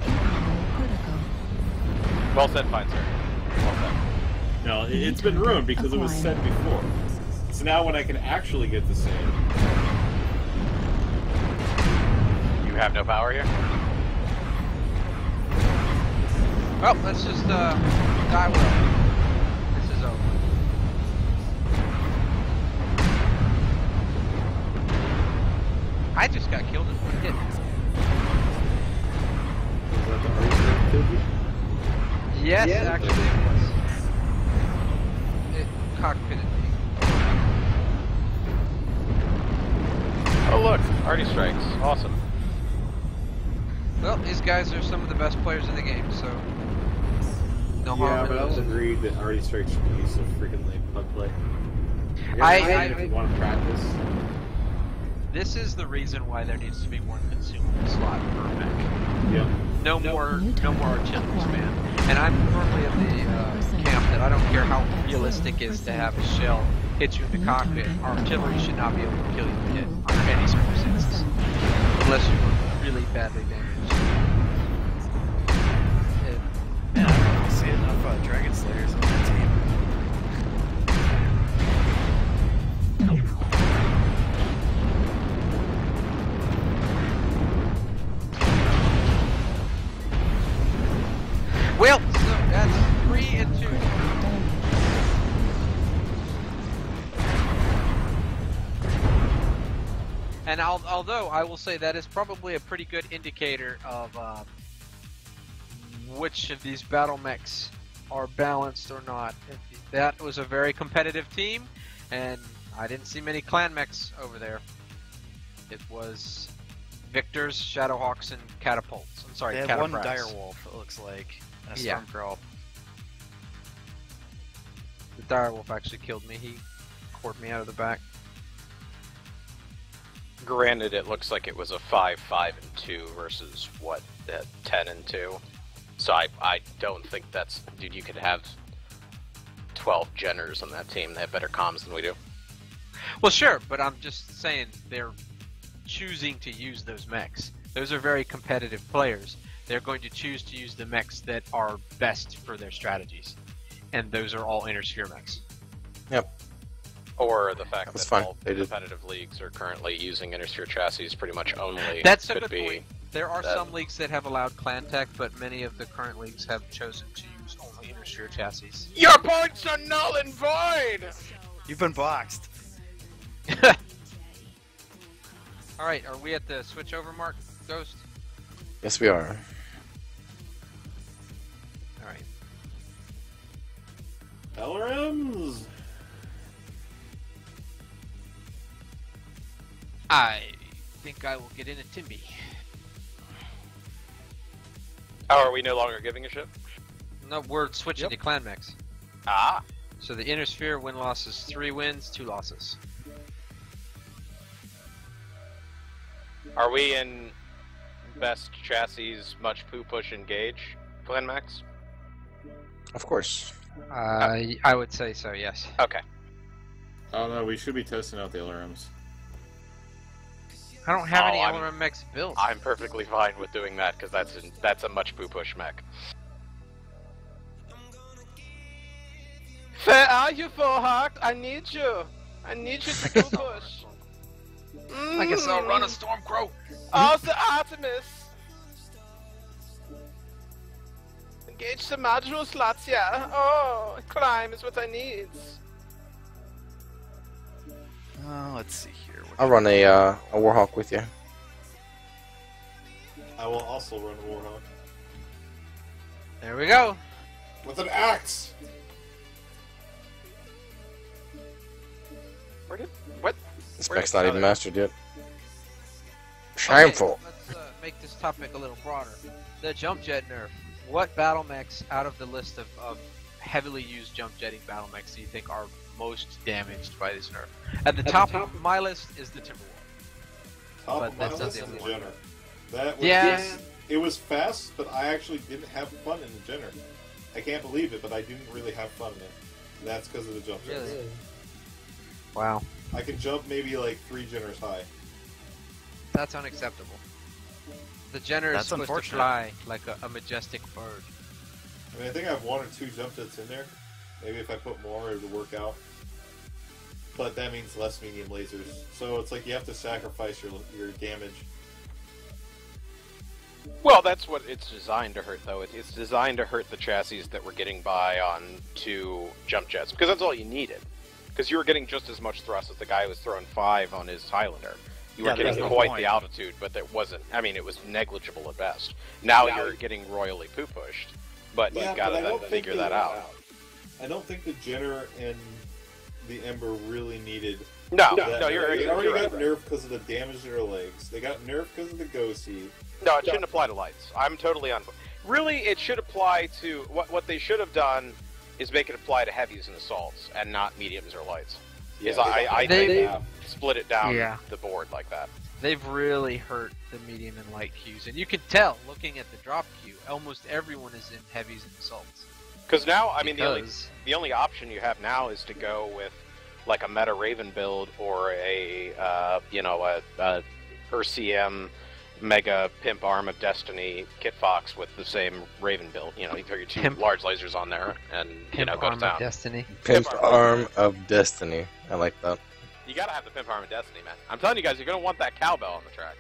Heat level critical. Well said, fine sir. Well said. No, it's been ruined because it was said before. So now when I can actually get the same. You have no power here? Well, let's just die well. This is over. I just got killed in one hit. Was that the artist that killed you? Yes, actually it was. It cockpitted me. Oh look, Artie Strikes. Awesome. Well, these guys are some of the best players in the game, so no harm Yeah, in but I those. will agree that Artie Strike should be so freaking late pug play. If you want to practice. This is the reason why there needs to be one consumable slot per mech. Yep. No more artillery spam. And I'm firmly of the camp that I don't care how realistic it is to have a shell hit you in the cockpit. Artillery should not be able to kill you under any circumstances, unless you were really badly damaged. Man, I don't see enough Dragon Slayers on that team. Well, so that's 3 and 2. And although I will say that is probably a pretty good indicator of which of these battle mechs are balanced or not. That was a very competitive team, and I didn't see many clan mechs over there. It was Victors, Shadowhawks, and Catapults. I'm sorry, They had one Cataprats. Direwolf, it looks like, and a Yeah. Stormcrow. The Direwolf actually killed me. He cored me out of the back. Granted, it looks like it was a 5, 5, and 2 versus what, 10 and 2. So I don't think that's, dude. You could have 12 Jenners on that team. They have better comms than we do. Well, sure, but I'm just saying they're choosing to use those mechs. Those are very competitive players. They're going to choose to use the mechs that are best for their strategies, and those are all inner sphere mechs. Yep. Or the fact That's that fine. all They did. competitive leagues are currently using inner sphere chassis pretty much only. That's a could good be point. There are that- some leagues that have allowed clan tech, but many of the current leagues have chosen to use only inner sphere chassis. Your points are null and void! You've been boxed. Alright, are we at the switch over mark, Ghost? Yes, we are. Alright. LRMs. I think I will get in a Timby. Oh, are we no longer giving a shit? No, we're switching Yep. to clan mechs. Ah! So the inner sphere win-loss is 3 wins, 2 losses. Are we in best chassis, much poo push engage, Clan Max? Of course. I would say so, yes. Okay. Oh no, we should be testing out the LRMs. I don't have Oh, any I'm- LRM mechs built. I'm perfectly fine with doing that because that's a much poo push mech. Where are you, Fohawk? I need you. I need you to poo push. I guess I'll run a Stormcrow. Also Artemis. Engage the module slots, yeah. Oh, climb is what I need. Let's see here. I'll run a Warhawk with you. I will also run a Warhawk. There we go. With an axe! What? This Where mech's did- not oh, even there. mastered yet. Shameful. Okay, let's make this topic a little broader. The jump jet nerf. What battle mechs out of the list of heavily used jump jetting battle mechs do you think are most damaged by this nerf? At the top of my list is the Timberwolf. Top But of my that's not list the is the only one. Jenner. That was Yeah. just, it was fast, but I actually didn't have fun in the Jenner. I can't believe it, but I didn't really have fun in it. And that's because of the jump jets. Really? Wow, I can jump maybe like 3 Jenners high. that's unacceptable. The Jenner is That's supposed to unfortunate. fly like a majestic bird. I mean, I think I have 1 or 2 jump jets in there. Maybe if I put more, it would work out. But that means less medium lasers. So it's like you have to sacrifice your damage. Well, that's what it's designed to hurt, though. It's designed to hurt the chassis that were getting by on 2 jump jets, because that's all you needed. Because you were getting just as much thrust as the guy who was throwing 5 on his Highlander. You were Yeah, getting that's the quite point. the altitude, but that wasn't. I mean, it was negible at best. Now you're getting royally poo pushed, but Yeah, you gotta but I then don't think figure that out. I don't think the Jenner and the Ember really needed. No, that no, nerf. you're They already right. got nerfed because of the damage to their legs. They got nerfed because of the Ghosty. No, it shouldn't apply to lights. I'm totally on. Really, it should apply to what they should have done is make it apply to heavies and assaults and not mediums or lights. Is I They- think split it down Yeah. the board like that. They've really hurt the medium and light queues, and you can tell looking at the drop queue. Almost everyone is in heavies and assaults. Because now, I mean, Because- the only option you have now is to go with like a meta Raven build or a RCM Mega Pimp Arm of Destiny Kit Fox with the same Raven build. You know, you throw your 2 Pimp- large lasers on there and Pimp go to Arm of town. Destiny. Pimp Arm of Destiny. I like that. You gotta have the Pimp Arm of Destiny, man. I'm telling you guys, you're gonna want that cowbell on the track.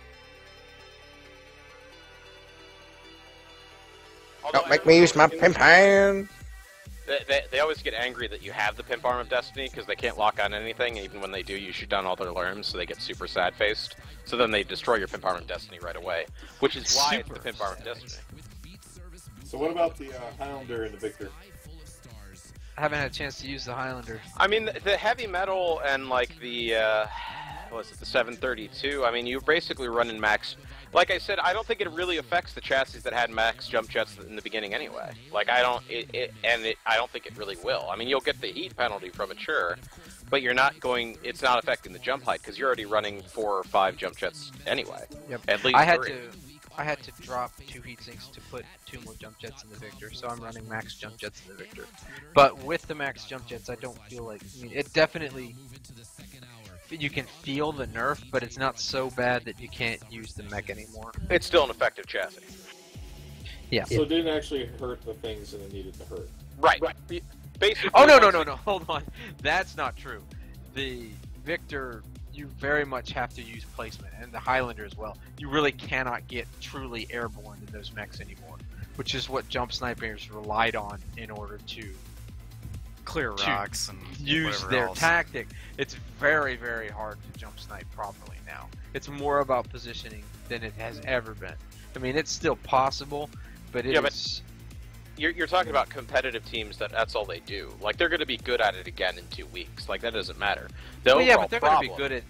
Don't make me use my pimp hand. They always get angry that you have the Pimp Arm of Destiny because they can't lock on anything, and even when they do, you shoot down all their alarms, so they get super sad-faced. So then they destroy your Pimp Arm of Destiny right away, which is why it's the Pimp Arm of Destiny. So what about the Highlander and the Victor? I haven't had a chance to use the Highlander. I mean, the heavy metal and like the the 732. I mean, you're basically running max. Like I said, I don't think it really affects the chassis that had max jump jets in the beginning anyway. Like I don't think it really will. I mean, you'll get the heat penalty from it, sure, but you're not going. It's not affecting the jump height because you're already running 4 or 5 jump jets anyway. Yep. At least I had to drop 2 heat sinks to put 2 more jump jets in the Victor, so I'm running max jump jets in the Victor. But with the max jump jets, I don't feel like. I mean, it definitely. You can feel the nerf, but it's not so bad that you can't use the mech anymore. It's still an effective chassis. Yeah. So it didn't actually hurt the things that it needed to hurt. Right. Basically. Oh no! Hold on, that's not true. The Victor, you very much have to use placement, and the Highlander as well. You really cannot get truly airborne in those mechs anymore, which is what jump snipers relied on in order to Clear rocks and use whatever their else. tactic. It's very, very hard to jump snipe properly now. It's more about positioning than it has ever been. I mean, it's still possible, but it's... You're talking about competitive teams that's all they do. Like, they're going to be good at it again in 2 weeks. Like, that doesn't matter. Well, yeah, but they're going to be good at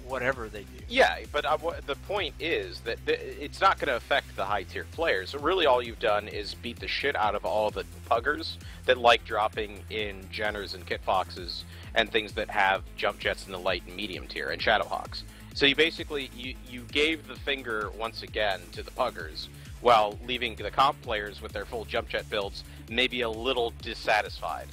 whatever they do. Yeah, but the point is that it's not going to affect the high-tier players. So really all you've done is beat the shit out of all the puggers that like dropping in Jenners and Kit Foxes and things that have jump jets in the light and medium tier and Shadowhawks. So you basically, you gave the finger once again to the puggers while leaving the comp players with their full jump jet builds maybe a little dissatisfied.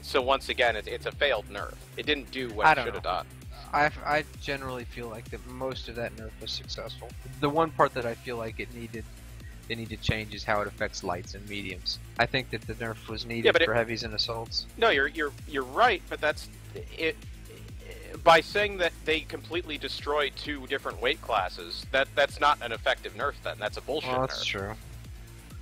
So once again, it's a failed nerf. It didn't do what it should have done. I generally feel like that most of that nerf was successful. The one part that I feel like they need to change is how it affects lights and mediums. I think that the nerf was needed for heavies and assaults. No, you're right, but that's it. By saying that they completely destroyed 2 different weight classes, that's not an effective nerf. Then that's a bullshit nerf. That's true.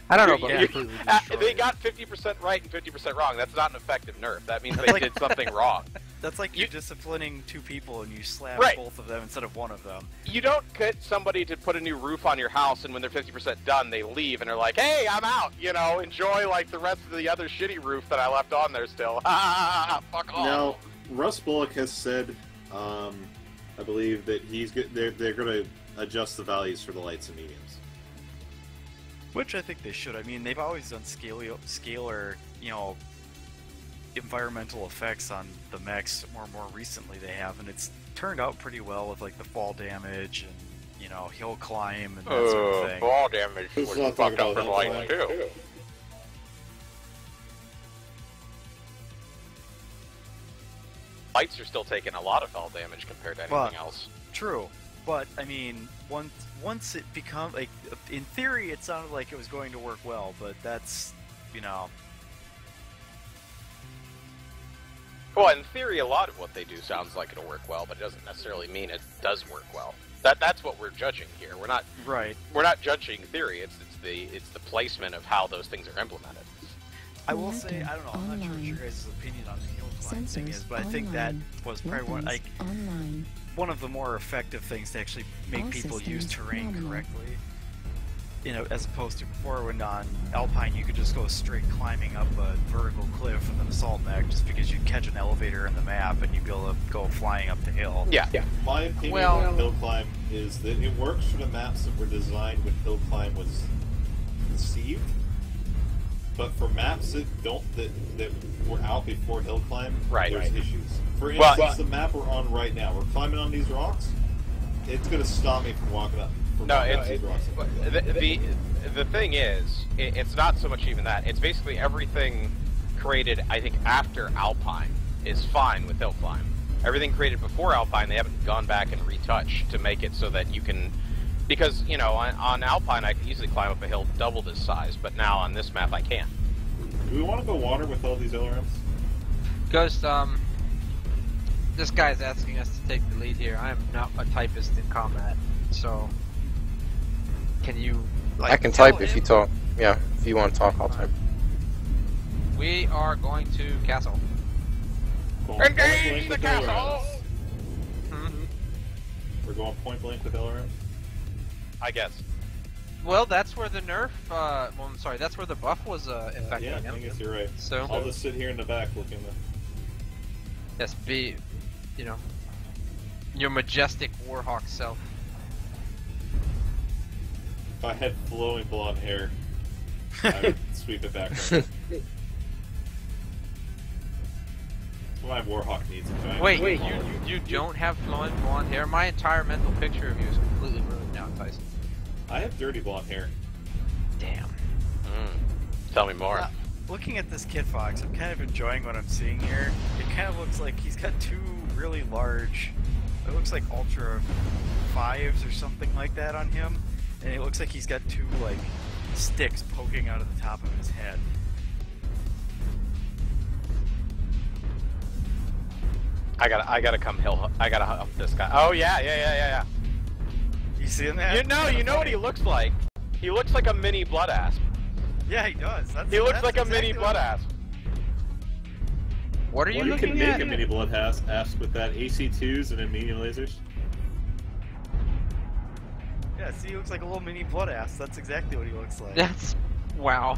I don't know about completely destroyed. They got 50% right and 50% wrong. That's not an effective nerf. That means they did something wrong. That's like you disciplining 2 people and you slap both of them instead of one of them. You don't get somebody to put a new roof on your house, and when they're 50% done, they leave and they're like, "Hey, I'm out." You know, enjoy like the rest of the other shitty roof that I left on there still. Fuck off. Now, Russ Bullock has said, I believe that they're going to adjust the values for the lights and mediums. Which I think they should. I mean, they've always done scalar, environmental effects on the mechs more recently they have, and it's turned out pretty well with like the fall damage and hill climb and that sort of thing. Fall damage was fucked up for light too. Lights are still taking a lot of fall damage compared to anything else. True, but I mean, once it becomes like, in theory, it sounded like it was going to work well, but that's, Well, in theory, a lot of what they do sounds like it'll work well, but it doesn't necessarily mean it does work well. That's what we're judging here. We're not We're not judging theory. It's the placement of how those things are implemented. I will say, I don't know. I'm not sure what your guys' opinion on the hill climb thing is, but I think that was probably one of the more effective things to actually make people use terrain correctly. As opposed to before, when on Alpine you could just go straight climbing up a vertical cliff with an assault mech just because you'd catch an elevator in the map and you'd be able to go flying up the hill. Yeah. My opinion on hill climb is that it works for the maps that were designed when hill climb was conceived, but for maps that were out before hill climb, there's issues. For instance, the map we're on right now, we're climbing on these rocks. It's going to stop me from walking up. the thing is, it's not so much even that. It's basically everything created, I think, after Alpine is fine with hill climb. Everything created before Alpine, they haven't gone back and retouched to make it so that you can... Because, you know, on Alpine, I can easily climb up a hill double this size, but now on this map, I can't. Do we want to go water with all these LRMs? Ghost, this guy's asking us to take the lead here. I am not a typist in combat, so can you? Like, I can tell type if him? you talk. Yeah, if you want to talk, I'll type. We are going to castle. Going point Engage blank the with castle! LRMs. Mm-hmm. We're going point blank with LRMs. I guess. Well, that's where the nerf. Well, I'm sorry, that's where the buff was affecting Yeah, I him. guess you're right. So I'll just sit here in the back looking. yes, be, you know, your majestic warhawk self. If I had flowing blonde hair, I would sweep it back. Right. My warhawk needs a giant. Wait, you don't have flowing blonde hair? My entire mental picture of you is completely ruined now, Tyson. I have dirty blonde hair. Damn. Tell me more. Looking at this Kit Fox, I'm kind of enjoying what I'm seeing here. It kind of looks like he's got two really large, it looks like Ultra 5s or something like that on him. And it looks like he's got two, like, sticks poking out of the top of his head. I gotta come hill. I gotta up this guy. Oh yeah. You seeing that? You know what he looks like? He looks like a mini blood asp. Yeah, he does. He looks like a mini blood asp. What are you Well, you looking can make at? a mini blood asp with that AC2s and then medium lasers. Yeah, see, he looks like a little mini blood ass. That's exactly what he looks like. That's wow.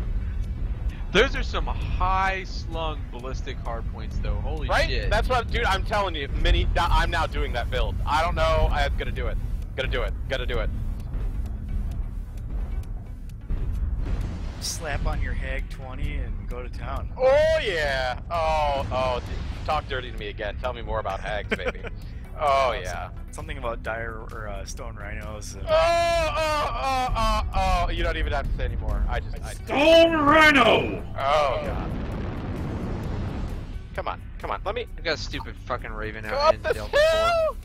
Those are some high-slung ballistic hardpoints, though. Holy Right? shit! That's what, dude. I'm telling you, I'm now doing that build. I don't know. I'm gonna do it. Gotta do it. Slap on your Hag 20 and go to town. Oh yeah. Oh. Talk dirty to me again. Tell me more about hags, baby. Oh yeah. Something about dire or stone rhinos. And... Oh. You don't even have to say anymore. I Stone Rhino! Oh god. Come on. Let me I got a stupid fucking Raven go out up in this Delta hill.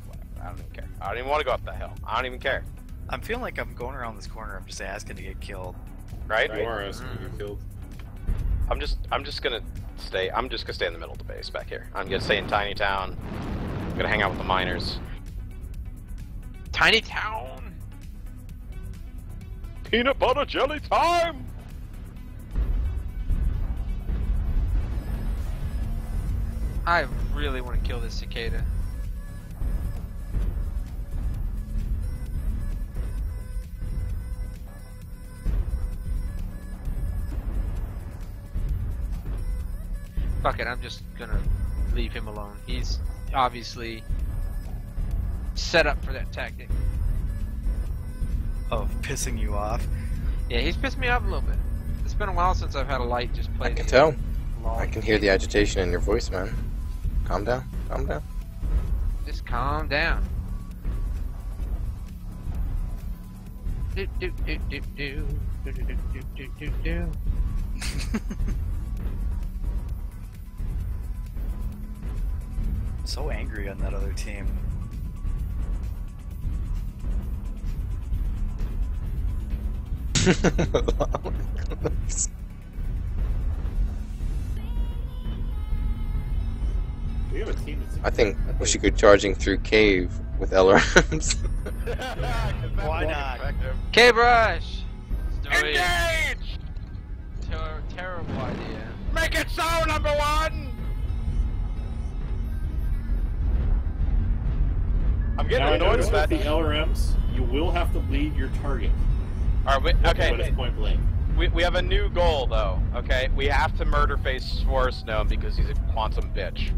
Whatever. I don't even care. I don't even want to go up that hill. I don't even care. I'm feeling like I'm going around this corner. I'm just asking to get killed. Right? You are asking to get killed. I'm just gonna stay. I'm just gonna stay in the middle of the base back here. I'm gonna stay in Tiny Town. I'm gonna hang out with the miners. Tiny Town. Peanut butter jelly time. I really want to kill this cicada. Fuck it, I'm just gonna leave him alone. He's obviously set up for that tactic. Of pissing you off. Yeah, he's pissed me off a little bit. It's been a while since I've had a light just play. I can tell. Log. I can hear the agitation in your voice, man. Calm down. Calm down. Just calm down. Do do do do do do do do do do do. So angry on that other team. We have a team that's... I think we should go charging through cave with LRMs. Why not? K-Brush! Engage! Terrible idea. Make it so, number one! I'm getting Now, I annoyed noticed with with that. the LRMs, you will have to lead your target. Alright, But okay. it's point blank. We have a new goal, though, okay? We have to murder face Forrest Gnome because he's a quantum bitch.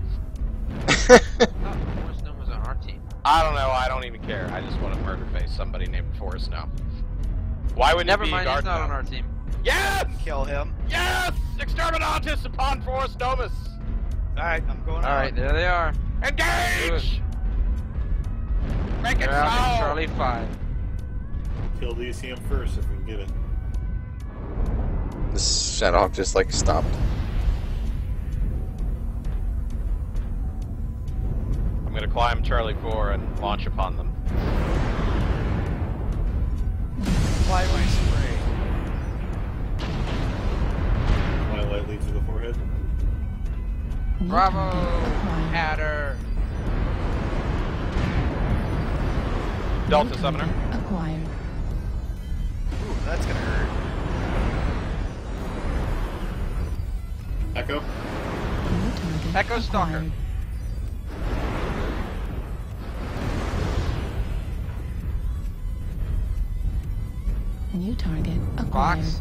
I thought Forrest Gnome was on our team. I don't know, I don't even care. I just want to murder face somebody named Forrest Gnome. Why wouldn't Never it be mind, he's guard not on gnome? our team. Yes! Kill him. Yes! Exterminatus upon Forrest Gnomus! Alright, I'm going out. Alright, there they are. Engage! Make it They're out in so! Charlie 5. Kill the ECM first if we can get it. This Shadowhawk just like stopped. I'm gonna climb Charlie 4 and launch upon them. Apply my spray. My light leads to the forehead. New Bravo, target acquired. Adder. Delta New Summoner. target Acquired. Ooh, that's gonna hurt. Echo. New target Echo Stalker. acquired. New target acquired. Box.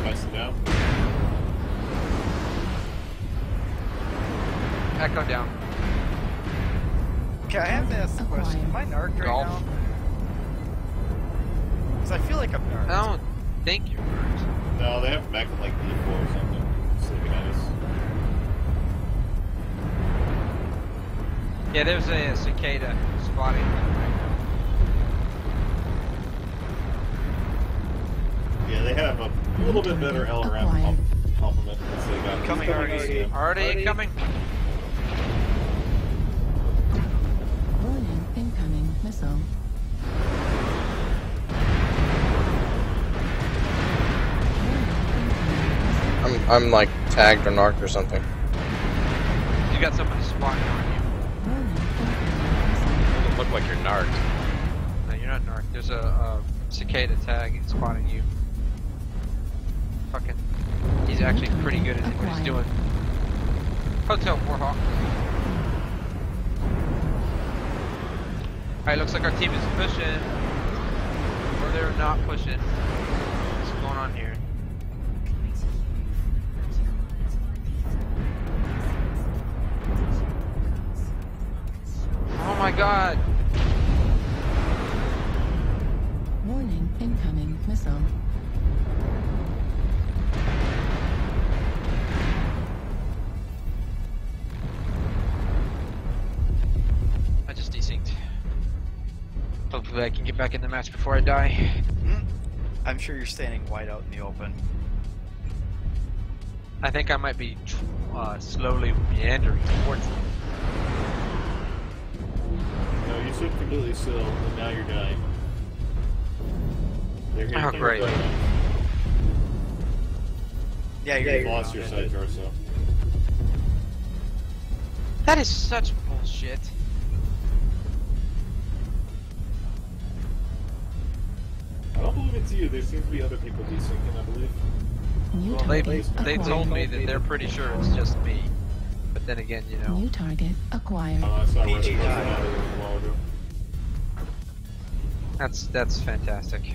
Nice and down. Echo down. Okay, I have to ask the question. Am I narked right Golf. now? Because I feel like I'm narked. I don't think you're hurt. No, they have them back in like D4 or something. Sleeping at us. Yeah, there's a cicada spotting. Yeah, they have a little bit better LRM Acquired. complement than they got. Coming already. Already incoming. Warning, incoming missile. I'm like tagged or narked or something. You got somebody spawning on you. Warning, incoming missile. Doesn't look like you're narked. No, you're not narked. There's a cicada tag spotting you. Fucking. He's actually pretty good at what he's doing. Hotel Warhawk. Alright, looks like our team is pushing. Or they're not pushing. What's going on here? Oh my god! Warning, incoming missile. I just desynced. Hopefully I can get back in the match before I die. I'm sure you're standing wide out in the open. I think I might be slowly meandering towards them. No, you stood completely still, and now you're dying. They're hitting Oh, you great. right now. Yeah, You've lost your side torso. That is such bullshit. I don't believe it's you. There seems to be other people desyncing, I believe. New Well, they target acquired. told me that they're pretty sure it's just me. But then again, you know. New target acquired. I saw where PG it was died. out a little while ago. That's fantastic.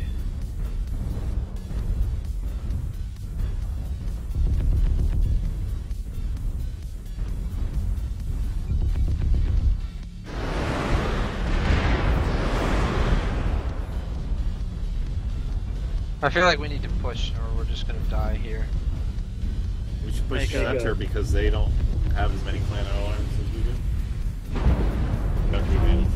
I feel like we need to push or we're just gonna die here. We should push Make a- center because they don't have as many clan alliances as we do. Got the advantage.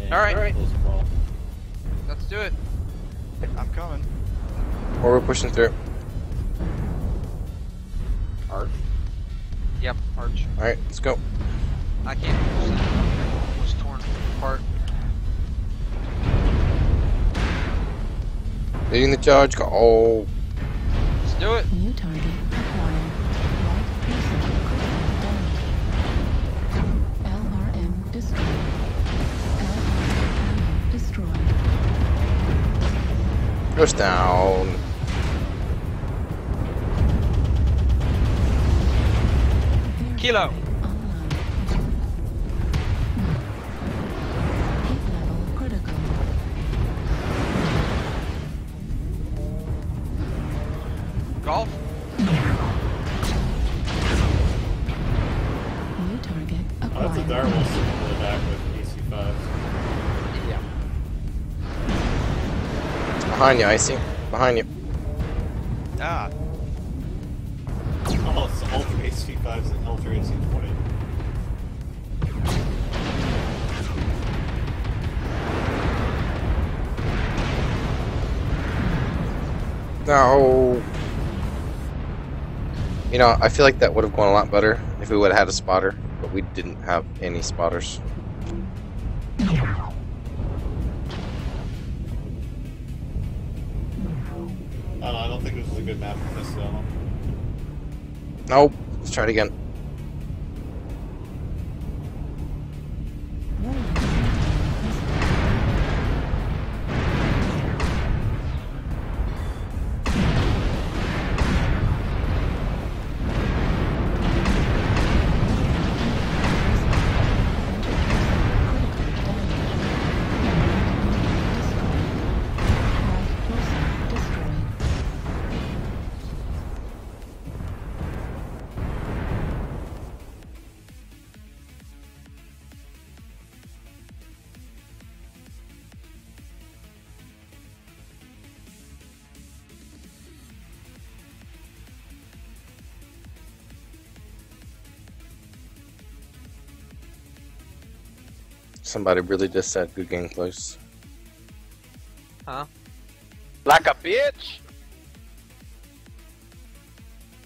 And Alright. close call. Let's do it. I'm coming. Or we're pushing through. Arch. Yep, Arch. Alright, let's go. I can't push it. Was torn apart. Leading the charge. Go. Oh, Let's do it. New target acquired. Light missile critical damage. LRM destroyed. LRM destroyed. goes down. Kilo. Online. Heat level critical. Golf. New target Oh, that's a acquired. Darwin sitting in the back with AC5s. Yeah. Behind you, Icy. Behind you. Ah, Oh, it's alternate HC5s and L3 HC20. No. You know, I feel like that would have gone a lot better if we would have had a spotter, but we didn't have any spotters. I don't think this is a good map for this, though. Nope. Let's try it again. Somebody really just said good game close. Huh? Like a bitch.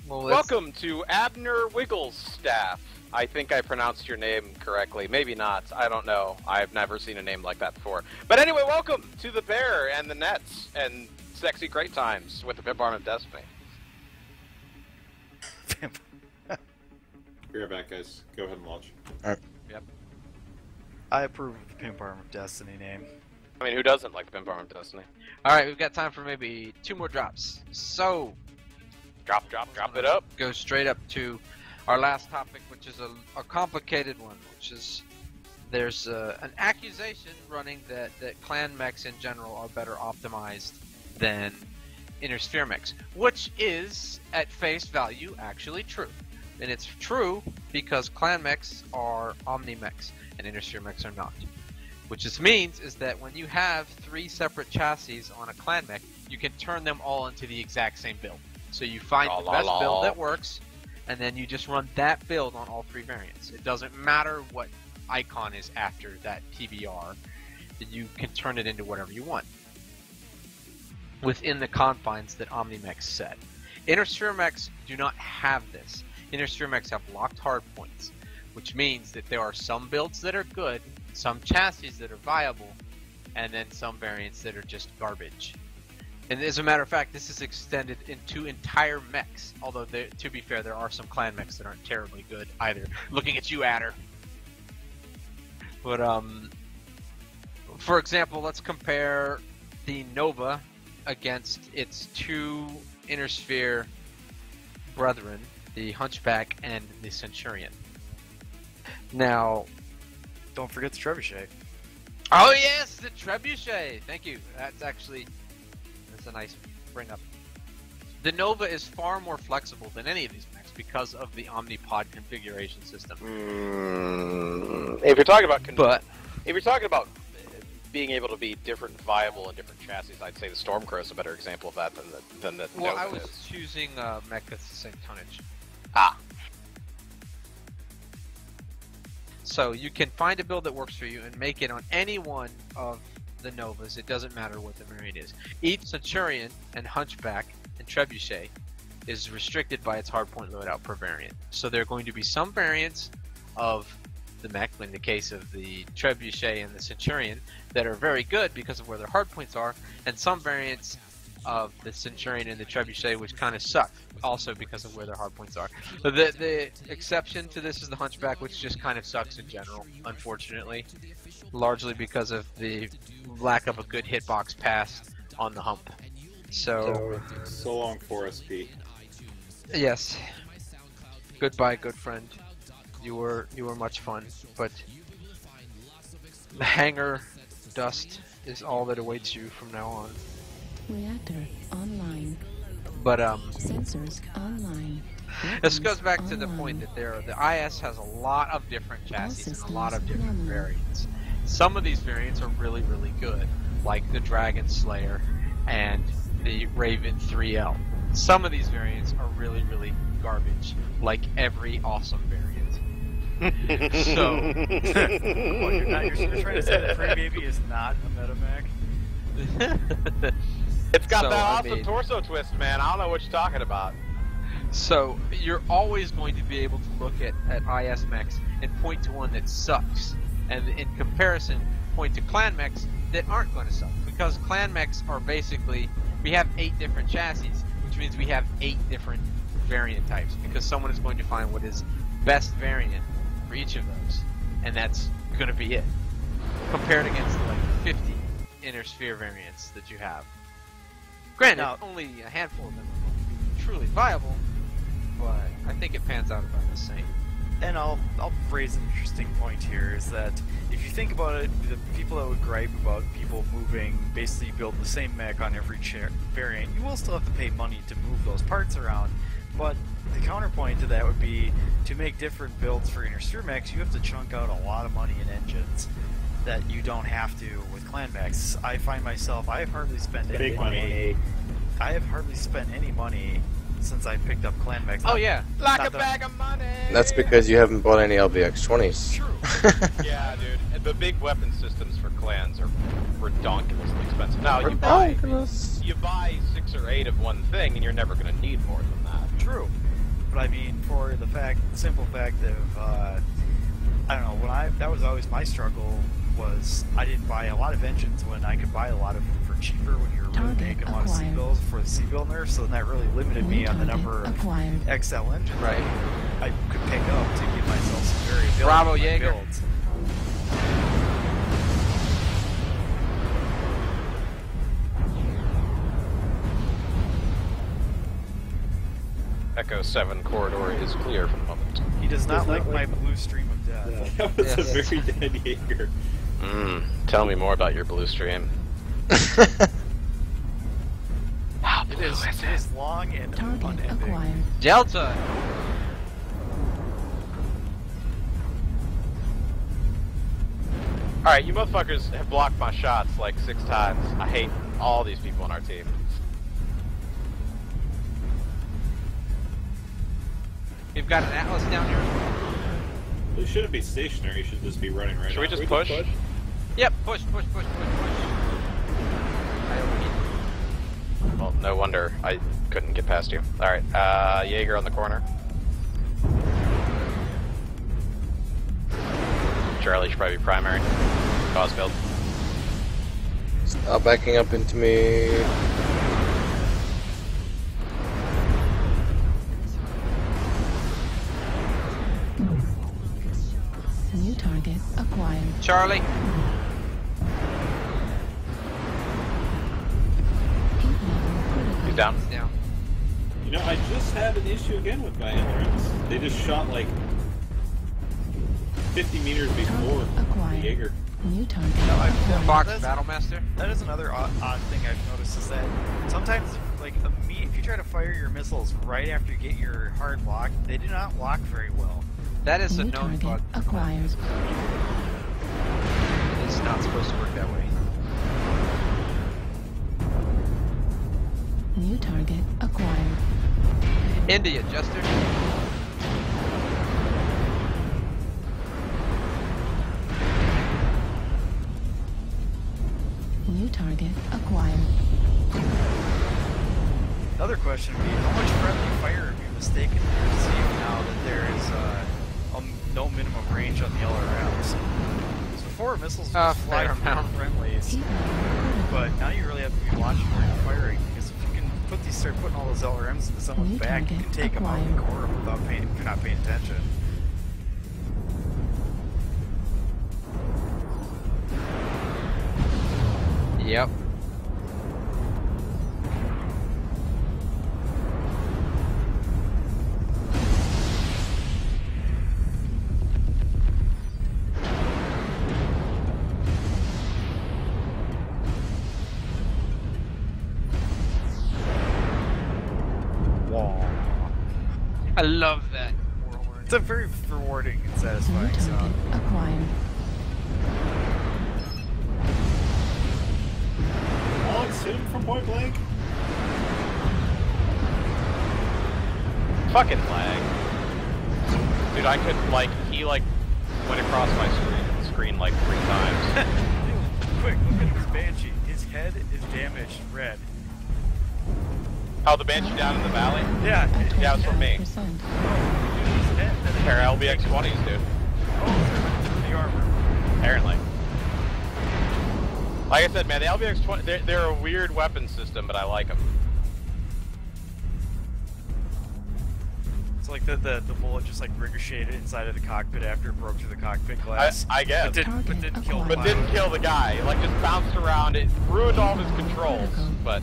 Well, Welcome to Abner Wigglestaff. I think I pronounced your name correctly. Maybe not. I don't know. I've never seen a name like that before. But anyway, welcome to the Bear and the Nets and sexy great times with the BearNet of Destiny. Be right back, guys. Go ahead and launch. Yep. I approve of the Pimp Arm of Destiny name. I mean, who doesn't like the BearNet of Destiny? All right, we've got time for maybe 2 more drops. So Drop it up. go straight up to our last topic, which is a complicated one, which is there's an accusation running that clan mechs in general are better optimized than inner sphere mechs, which is at face value actually true. And it's true because clan mechs are omni mechs and inner sphere mechs are not. Which this means is that when you have 3 separate chassis on a clan mech, you can turn them all into the exact same build. So you find the best build that works, and then you just run that build on all 3 variants. It doesn't matter what icon is after that TBR, you can turn it into whatever you want within the confines that OmniMechs set. Inner sphere mechs do not have this. Inner sphere mechs have locked hardpoints, which means that there are some builds that are good, some chassis that are viable, and then some variants that are just garbage. And as a matter of fact, this is extended into entire mechs. Although, to be fair, there are some clan mechs that aren't terribly good either. Looking at you, Adder. But for example, let's compare the Nova against its 2 inner sphere brethren, the Hunchback and the Centurion. Now, Don't forget the Trebuchet. oh yes, the Trebuchet. Thank you. That's a nice bring up. The Nova is far more flexible than any of these mechs because of the Omnipod configuration system. If you're talking about being able to be different and viable in different chassis, I'd say the Stormcrow is a better example of that than the Well, Nova I was is. choosing mech that's the same tonnage. Ah. So you can find a build that works for you and make it on any one of the Novas. It doesn't matter what the variant is. Each Centurion and Hunchback and Trebuchet is restricted by its hardpoint loadout per variant. So there are going to be some variants of the mech, in the case of the Trebuchet and the Centurion, that are very good because of where their hardpoints are, and some variants of the Centurion and the Trebuchet which kind of suck, also because of where their hardpoints are. The exception to this is the Hunchback, which just kind of sucks in general, unfortunately, largely because of the lack of a good hitbox pass on the hump. So long 4SP. yes, goodbye, good friend. You were much fun, but the hangar dust is all that awaits you from now on. Reactor online. But Sensors online. this goes back to the point that the IS has a lot of different chassis and a lot of different variants. Some of these variants are really, really good, like the Dragon Slayer and the Raven 3L. Some of these variants are really, really garbage, like every awesome variant. So, Well, you're trying to say that Free Baby is not a meta mech? It's got So, that I awesome mean- torso twist, man. I don't know what you're talking about. So you're always going to be able to look at IS mechs and point to one that sucks, and in comparison, point to clan mechs that aren't going to suck. Because clan mechs are basically, we have 8 different chassis, which means we have 8 different variant types. Because someone is going to find what is best variant for each of those, and that's going to be it. Compared against like 50 inner sphere variants that you have. Granted, Now- only a handful of them are going to be truly viable, but I think it pans out about the same. And I'll raise an interesting point here, is that if you think about it, the people that would gripe about people moving, basically build the same mech on every variant, you will still have to pay money to move those parts around, but the counterpoint to that would be, to make different builds for inner sphere mechs, you have to chunk out a lot of money in engines that you don't have to with clan mechs. I find myself, I have hardly spent any money. I have hardly spent any money since I picked up clan mechs. Oh yeah, Like Not a that- bag of money. That's because you haven't bought any LBX-20s. True. Yeah, dude. And the big weapon systems for clans are redonkulously expensive. Now you Ridiculous. buy 6 or 8 of one thing, and you're never going to need more than that. True. But I mean, for the simple fact of, I don't know, that was always my struggle, was I didn't buy a lot of engines when I could buy a lot of them for cheaper when you were really Target making a lot of acquired. C-bills for the C-bill nerf, so then that really limited me New on the target number of acquired. XL engines Right. I could pick up to give myself some variability Bravo, in my Jaeger. builds. Echo 7 corridor is clear for the moment. He does not like my blue stream of death. That was Yes. a very dead Jaeger. Tell me more about your blue stream. How It blue is, is it is long and Target unending. acquired. Delta. Alright, you motherfuckers have blocked my shots like 6 times. I hate all these people on our team. We've got an Atlas down here. It shouldn't be stationary. It should just be running right Should we now. just push? Yep, push. I overheat. Well, no wonder I couldn't get past you. Alright, Jaeger on the corner. Charlie should probably be primary. Cause build. Stop backing up into me. New target acquired. Charlie. Heat level critical. He's down. Down. You know, I just had an issue again with my LRMs. They just shot like 50 meters before Target acquired. the Jaeger. New target No, I've- acquired. Fox That's- Battlemaster. That is another odd thing I've noticed, is that sometimes, like, if you try to fire your missiles right after you get your hard lock, they do not lock very well. That is a New known target bug. acquired. It's not supposed to work that way. New target acquired. India, Jester. New target acquired. Another question would be, how much friendly fire have you mistaken to receive now that there is no minimum range on the LRMs? So before, missiles just fly fair from amount. friendlies, Heat level critical. but now you really have to be watching where you're firing, because if you can start putting all those LRMs into someone's New back, you can target take them out and acquired. core them without if you're not paying attention. Yep. I love that warhorn. It's a very rewarding and New satisfying target sound. acquired. Alex hit him from point blank. Fucking lag. Dude, I could, like, he, like, went across my screen like 3 times. Dude, quick, look at this Banshee. His head is damaged red. Oh, the Banshee down in the valley? Yeah. Yeah, it's from me. 25%. Dude, his head. Pair of LBX-20s, dude. Oh, the armor. Apparently. Like I said, man, the LBX-20, they're a weird weapon system, but I like them. It's like the bullet just like ricocheted inside of the cockpit after it broke through the cockpit glass. I guess. But didn't kill the But didn't pilot. kill the guy. Like, just bounced around. It ruined all of his controls. But,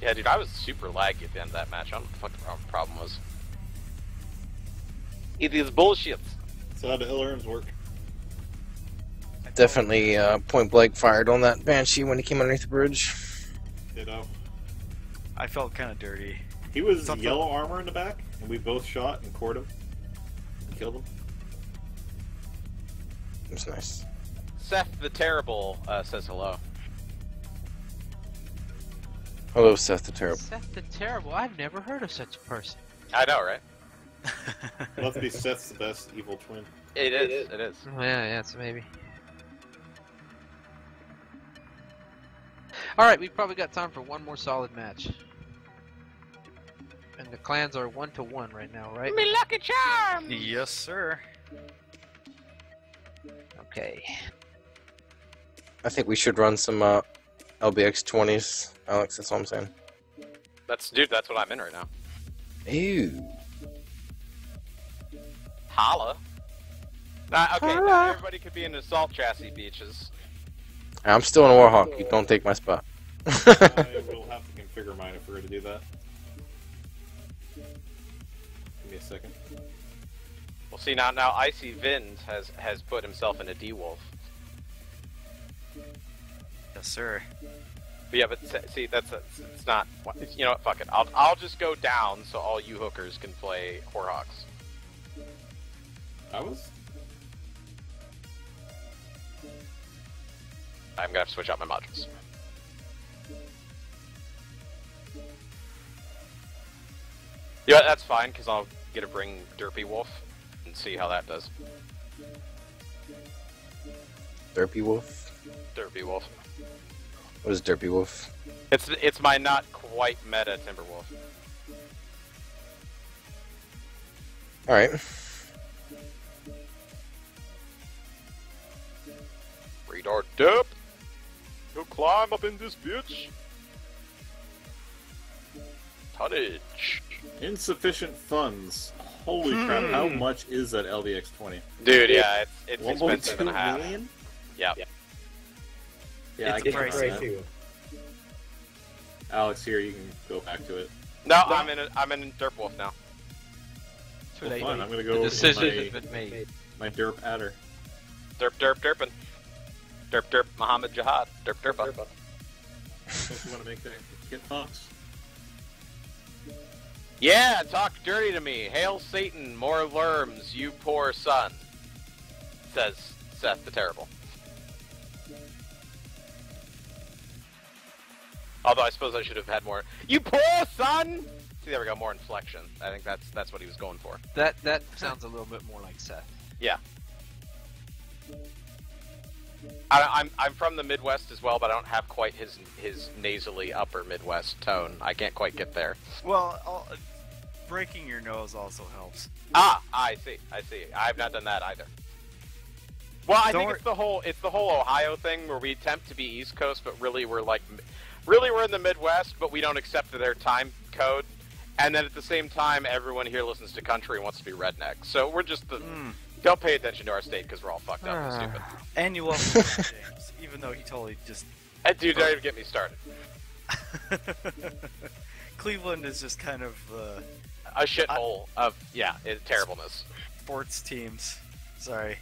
yeah, dude, I was super laggy at the end of that match. I don't know what the fuck the problem was. It is bullshit. So how do ailerons work? Definitely point blank fired on that Banshee when he came underneath the bridge. Ditto. I felt kind of dirty. He was Something- yellow armor in the back, and we both shot and cored him. And killed him. It was nice. Seth the Terrible says hello. Hello, Seth the Terrible. Seth the Terrible. I've never heard of such a person. I know, right? Must be Seth's the best evil twin. It is. It is. Yeah, it's maybe. Alright, we've probably got time for one more solid match. And the clans are 1-1 right now, right? Me lucky charm! Yes, sir. Okay. I think we should run some LBX 20s, Alex. That's all I'm saying. Dude, that's what I'm in right now. Ew. Holla. Okay, Holla. everybody could be in assault chassis beaches. I'm still in a Warhawk. You don't take my spot. I will have to configure mine if we're going to do that. Give me a second. Well, see, now Icy Vind has put himself in a D-Wolf. Yes, sir. But yeah, but see, it's not. You know what? Fuck it. I'll just go down so all you hookers can play Warhawks. I'm gonna have to switch out my modules. Yeah, that's fine because I'll get to bring Derpy Wolf and see how that does. Derpy Wolf? Derpy Wolf. What is Derpy Wolf? It's my not quite meta Timberwolf. Alright. Radar dip. He'll climb up in this bitch. Tonnage. Insufficient funds. Holy crap, how much is that LDX-20? Dude, yeah, it's 1.2 expensive and a half. million? Yeah. Yeah, It's I can pricey. that. Alex, here, you can go back to it. No, I'm in Derp Wolf now. Too Well, late. fine, I'm gonna The go decision with has been made. my derp adder. Derpin. Derp, Muhammad Jihad. Derpa. If you want to make that Kit Fox. Yeah, talk dirty to me. Hail Satan, more lerms, you poor son. Says Seth the Terrible. Although I suppose I should have had more. You poor son! See, there we go, more inflection. I think that's what he was going for. That sounds a little bit more like Seth. Yeah. I'm from the Midwest as well, but I don't have quite his nasally upper Midwest tone. I can't quite get there. Well, breaking your nose also helps. I see. I've not done that either. Well, I think it's the whole Ohio thing where we attempt to be East Coast, but really we're in the Midwest, but we don't accept their time code. And then at the same time, everyone here listens to country and wants to be redneck. So we're just don't pay attention to our state because we're all fucked up and stupid. And you love LeBron James, even though he totally just... Dude, don't even get me started. Cleveland is just kind of A shithole of terribleness. sports teams. Sorry.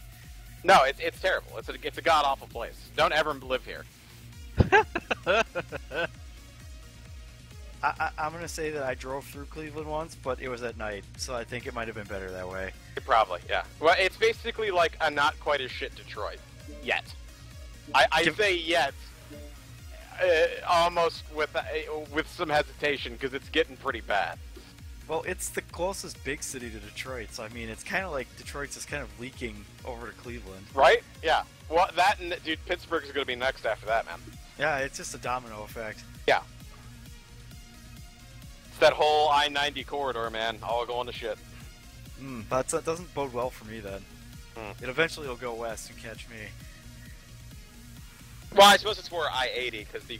No, it's terrible. It's a god awful place. Don't ever live here. I'm gonna say that I drove through Cleveland once, but it was at night, so I think it might have been better that way. Probably, yeah. Well, it's basically like a not quite as shit Detroit. Yet. I say yet, almost with some hesitation, because it's getting pretty bad. Well, it's the closest big city to Detroit, so I mean, it's kind of like Detroit's just kind of leaking over to Cleveland. Right? Yeah. Well, that and dude, Pittsburgh is going to be next after that, man. Yeah, it's just a domino effect. Yeah. It's that whole I-90 corridor, man. All going to shit. That doesn't bode well for me then. It eventually will go west and catch me. Well, I suppose it's more I-80 because you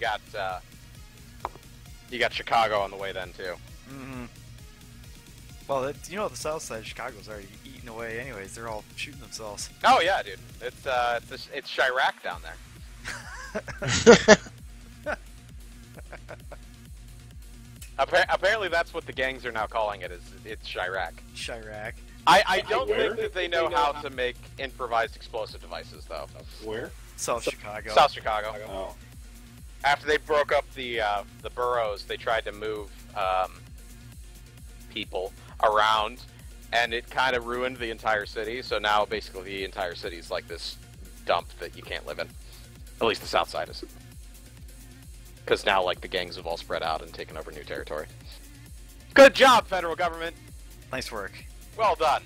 got Chicago on the way then too. Well, you know, the south side of Chicago's already eaten away anyways. They're all shooting themselves. Oh yeah, dude. It's Chirac down there. Apparently that's what the gangs are now calling it. It's Chirac. Chirac. I don't think that they know how to make improvised explosive devices though. Where? South Chicago. South Chicago. Oh. After they broke up the boroughs, they tried to move people around, and it kind of ruined the entire city. So now basically the entire city is like this dump that you can't live in. At least the south side is. Because now like the gangs have all spread out and taken over new territory. Good job, federal government. Nice work. Well done.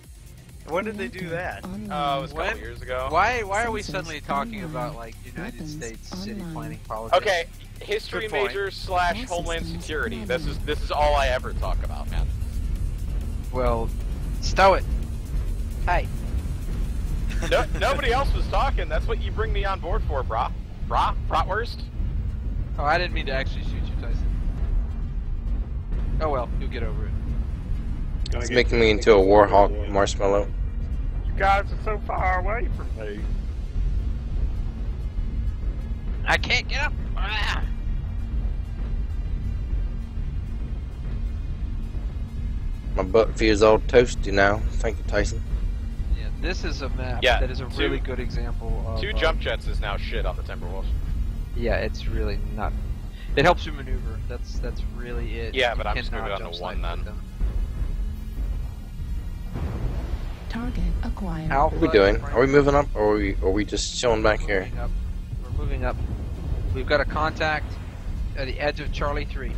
When did they do that? It was a couple years ago. Why are we suddenly talking about like United States city planning politics? Okay, history major / Homeland Security. This is all I ever talk about, man. Well, stow it. Hey. Nobody else was talking. That's what you bring me on board for, brah. Bratwurst? Oh, I didn't mean to actually shoot you, Tyson. Oh well, you'll get over it. It's making me into a Warhawk marshmallow. You guys are so far away from me. I can't get up. Ah. My butt feels all toasty now. Thank you, Tyson. Yeah, this is a map Yeah, that is a really good example of... Two jump jets is now shit on the Timberwolves. Yeah, it's really not... It helps you maneuver. That's really it. Yeah, You but I'm just cannot moving on to jump one snipe then. with them. Target acquired. Alpha, What are we doing? Frank, Are we moving up, or are we just chilling back here? moving up. We're moving up. We've got a contact at the edge of Charlie 3.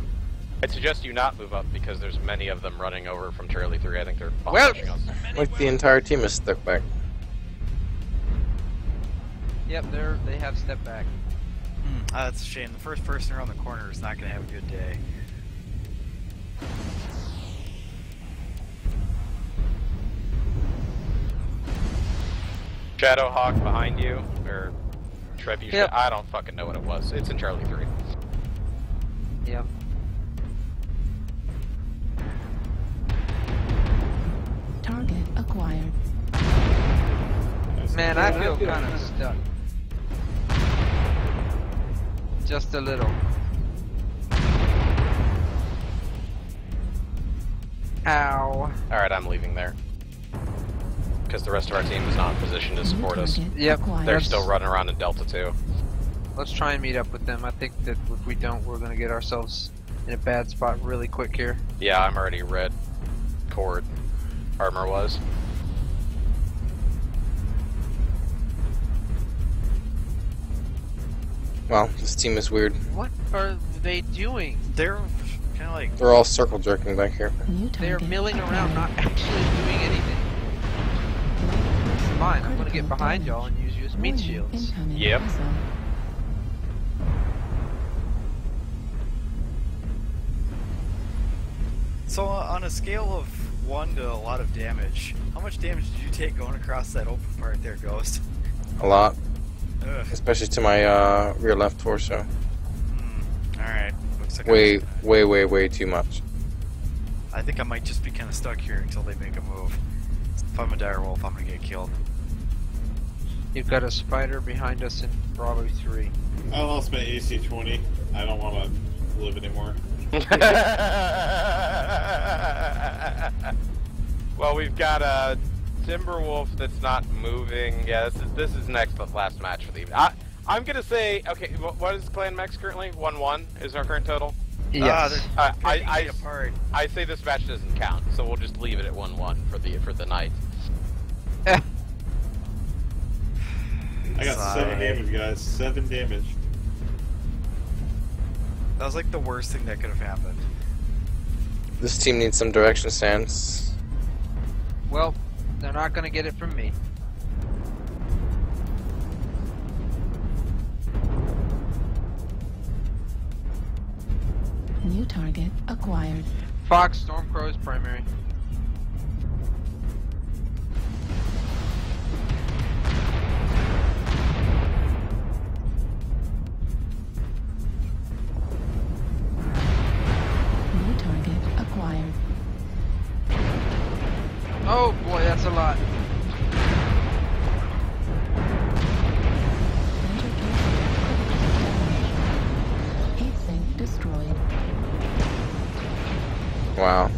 I'd suggest you not move up because there's many of them running over from Charlie 3. I think they're bomb Well, rushing us. Like the entire team is stuck back. Yep, they have stepped back. That's a shame. The first person around the corner is not going to have a good day. Shadowhawk behind you, or Trebuchet. Yep. I don't fucking know what it was. It's in Charlie 3. Yep. Target acquired. Man, I feel kind of stuck. Just a little. Ow. Alright, I'm leaving there. Because the rest of our team is not in position to support us. Yep, They're still running around in Delta 2. Let's try and meet up with them. I think that if we don't, we're going to get ourselves in a bad spot really quick here. Yeah, I'm already red cord. Armor was. Well, this team is weird. What are they doing? They're kind of like... They're all circle jerking back here. New They're target milling around, not acquired. actually doing anything. Fine, I'm going to get Critical behind y'all and use you as meat Warning, shields. incoming Yep. missile. So on a scale of 1 to a lot of damage, how much damage did you take going across that open part there, Ghost? A lot. Ugh. Especially to my rear left torso. Alright. Looks like Way too much. I think I might just be kind of stuck here until they make a move. If I'm a dire wolf, I'm gonna get killed. You've got a spider behind us in Bravo 3. I lost my AC-20. I don't want to live anymore. Well, we've got a Timberwolf that's not moving. Yeah, this is next to the last match for the evening. I'm gonna say, okay, what is Clan Mechs currently? 1-1 is our current total. Yes. I apart. I say this match doesn't count, so we'll just leave it at 1-1 for the night. I got 7 damage, guys. 7 damage. That was like the worst thing that could have happened. This team needs some direction stands. Well, they're not going to get it from me. New target acquired. Fox, Stormcrow's primary. New target acquired. Oh boy, that's a lot. Heat sink destroyed. Wow.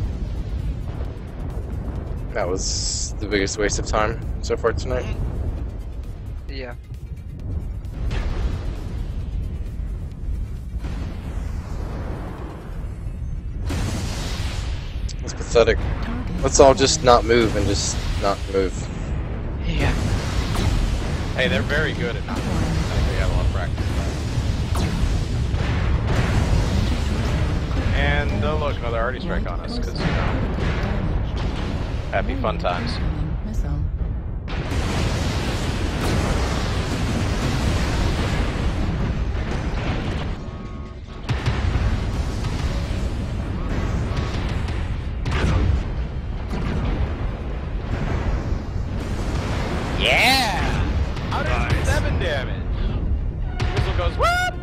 That was the biggest waste of time so far tonight. Yeah. It's pathetic. Let's all just not move and just not move. Yeah. Hey, they're very good at not moving. I think they got a lot of practice with that. And oh look, another arty strike on us, because, you know, happy fun times. Missile. Yeah! 107 damage! Missile goes, whoop!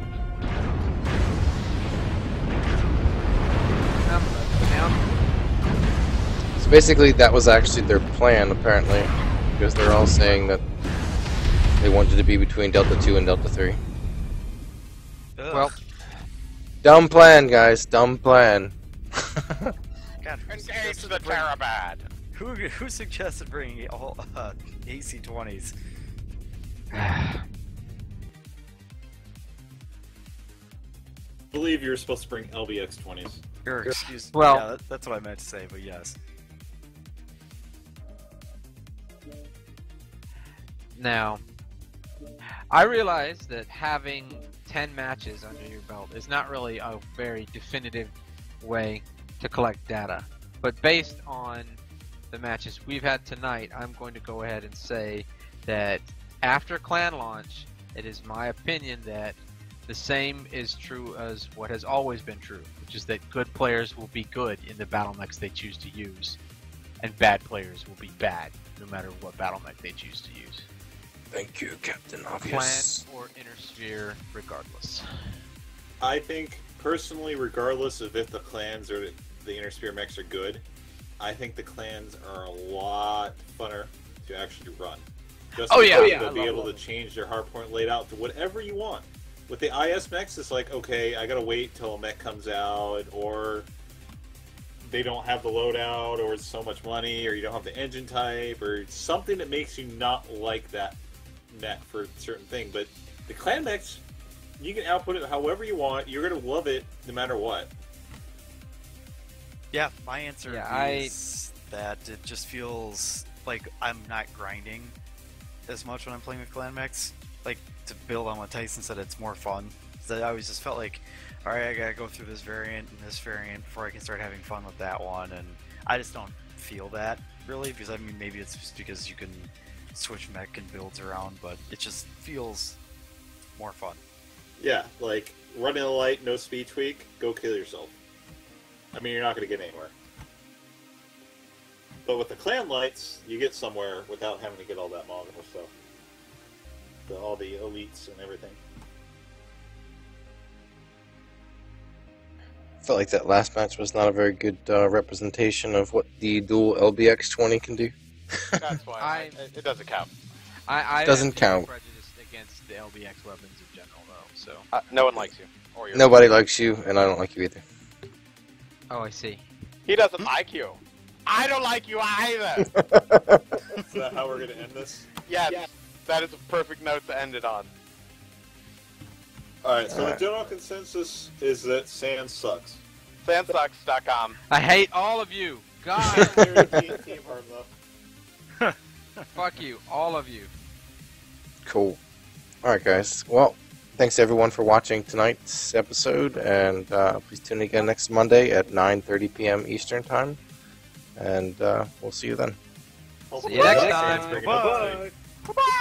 So basically, that was actually their plan, apparently, because they're all saying that they wanted to be between Delta 2 and Delta 3. Well, Dumb plan, guys. Dumb plan. God, Engage the Terabad! who suggested bringing all AC-20s? I believe you were supposed to bring LBX 20s. Or excuse Well- yeah, that's what I meant to say, but yes. now, I realize that having 10 matches under your belt is not really a very definitive way to collect data. But based on the matches we've had tonight, I'm going to go ahead and say that after clan launch, it is my opinion that the same is true as what has always been true, which is that good players will be good in the battle mechs they choose to use, and bad players will be bad no matter what battle mech they choose to use. Thank you, Captain Clan Obvious. or Intersphere, regardless. I think, personally, regardless of if the clans or the Intersphere mechs are good, I think the clans are a lot funner to actually run. Just Oh, yeah. because Yeah, they'll I be love able them. to change their hardpoint layout to whatever you want. With the IS mechs, it's like, okay, I gotta wait till a mech comes out, or they don't have the loadout, or it's so much money, or you don't have the engine type, or something that makes you not like that mech for a certain thing. But the clan mechs, you can output it however you want. You're gonna love it no matter what. Yeah, my answer Yeah, is that it just feels like I'm not grinding as much when I'm playing with clan mechs. Like, to build on what Tyson said, it's more fun. So I always just felt like, alright, I gotta go through this variant and this variant before I can start having fun with that one, and I just don't feel that, really, because I mean, maybe it's just because you can switch mech and builds around, but it just feels more fun. Yeah, like running a light, no speed tweak, go kill yourself. I mean, you're not going to get anywhere. But with the clan lights, you get somewhere without having to get all that modular stuff. All the elites and everything. Felt like that last match was not a very good representation of what the dual LBX 20 can do. That's why it doesn't count. I Doesn't count. Prejudiced against the LBX weapons in general, though. So. No one likes you. Or your Nobody likes you, and I don't like you either. Oh, I see. He doesn't like you. I don't like you either. Is that how we're going to end this? Yes, that is a perfect note to end it on. Alright, so the general consensus is that Sand sucks. Sandsucks.com. I hate all of you. God, Team hard enough. fuck you, all of you. Cool. Alright, guys. Well, thanks everyone for watching tonight's episode, and please tune in again next Monday at 9:30 p.m. Eastern Time, and we'll see you then. See you next time. Bye. Bye-bye.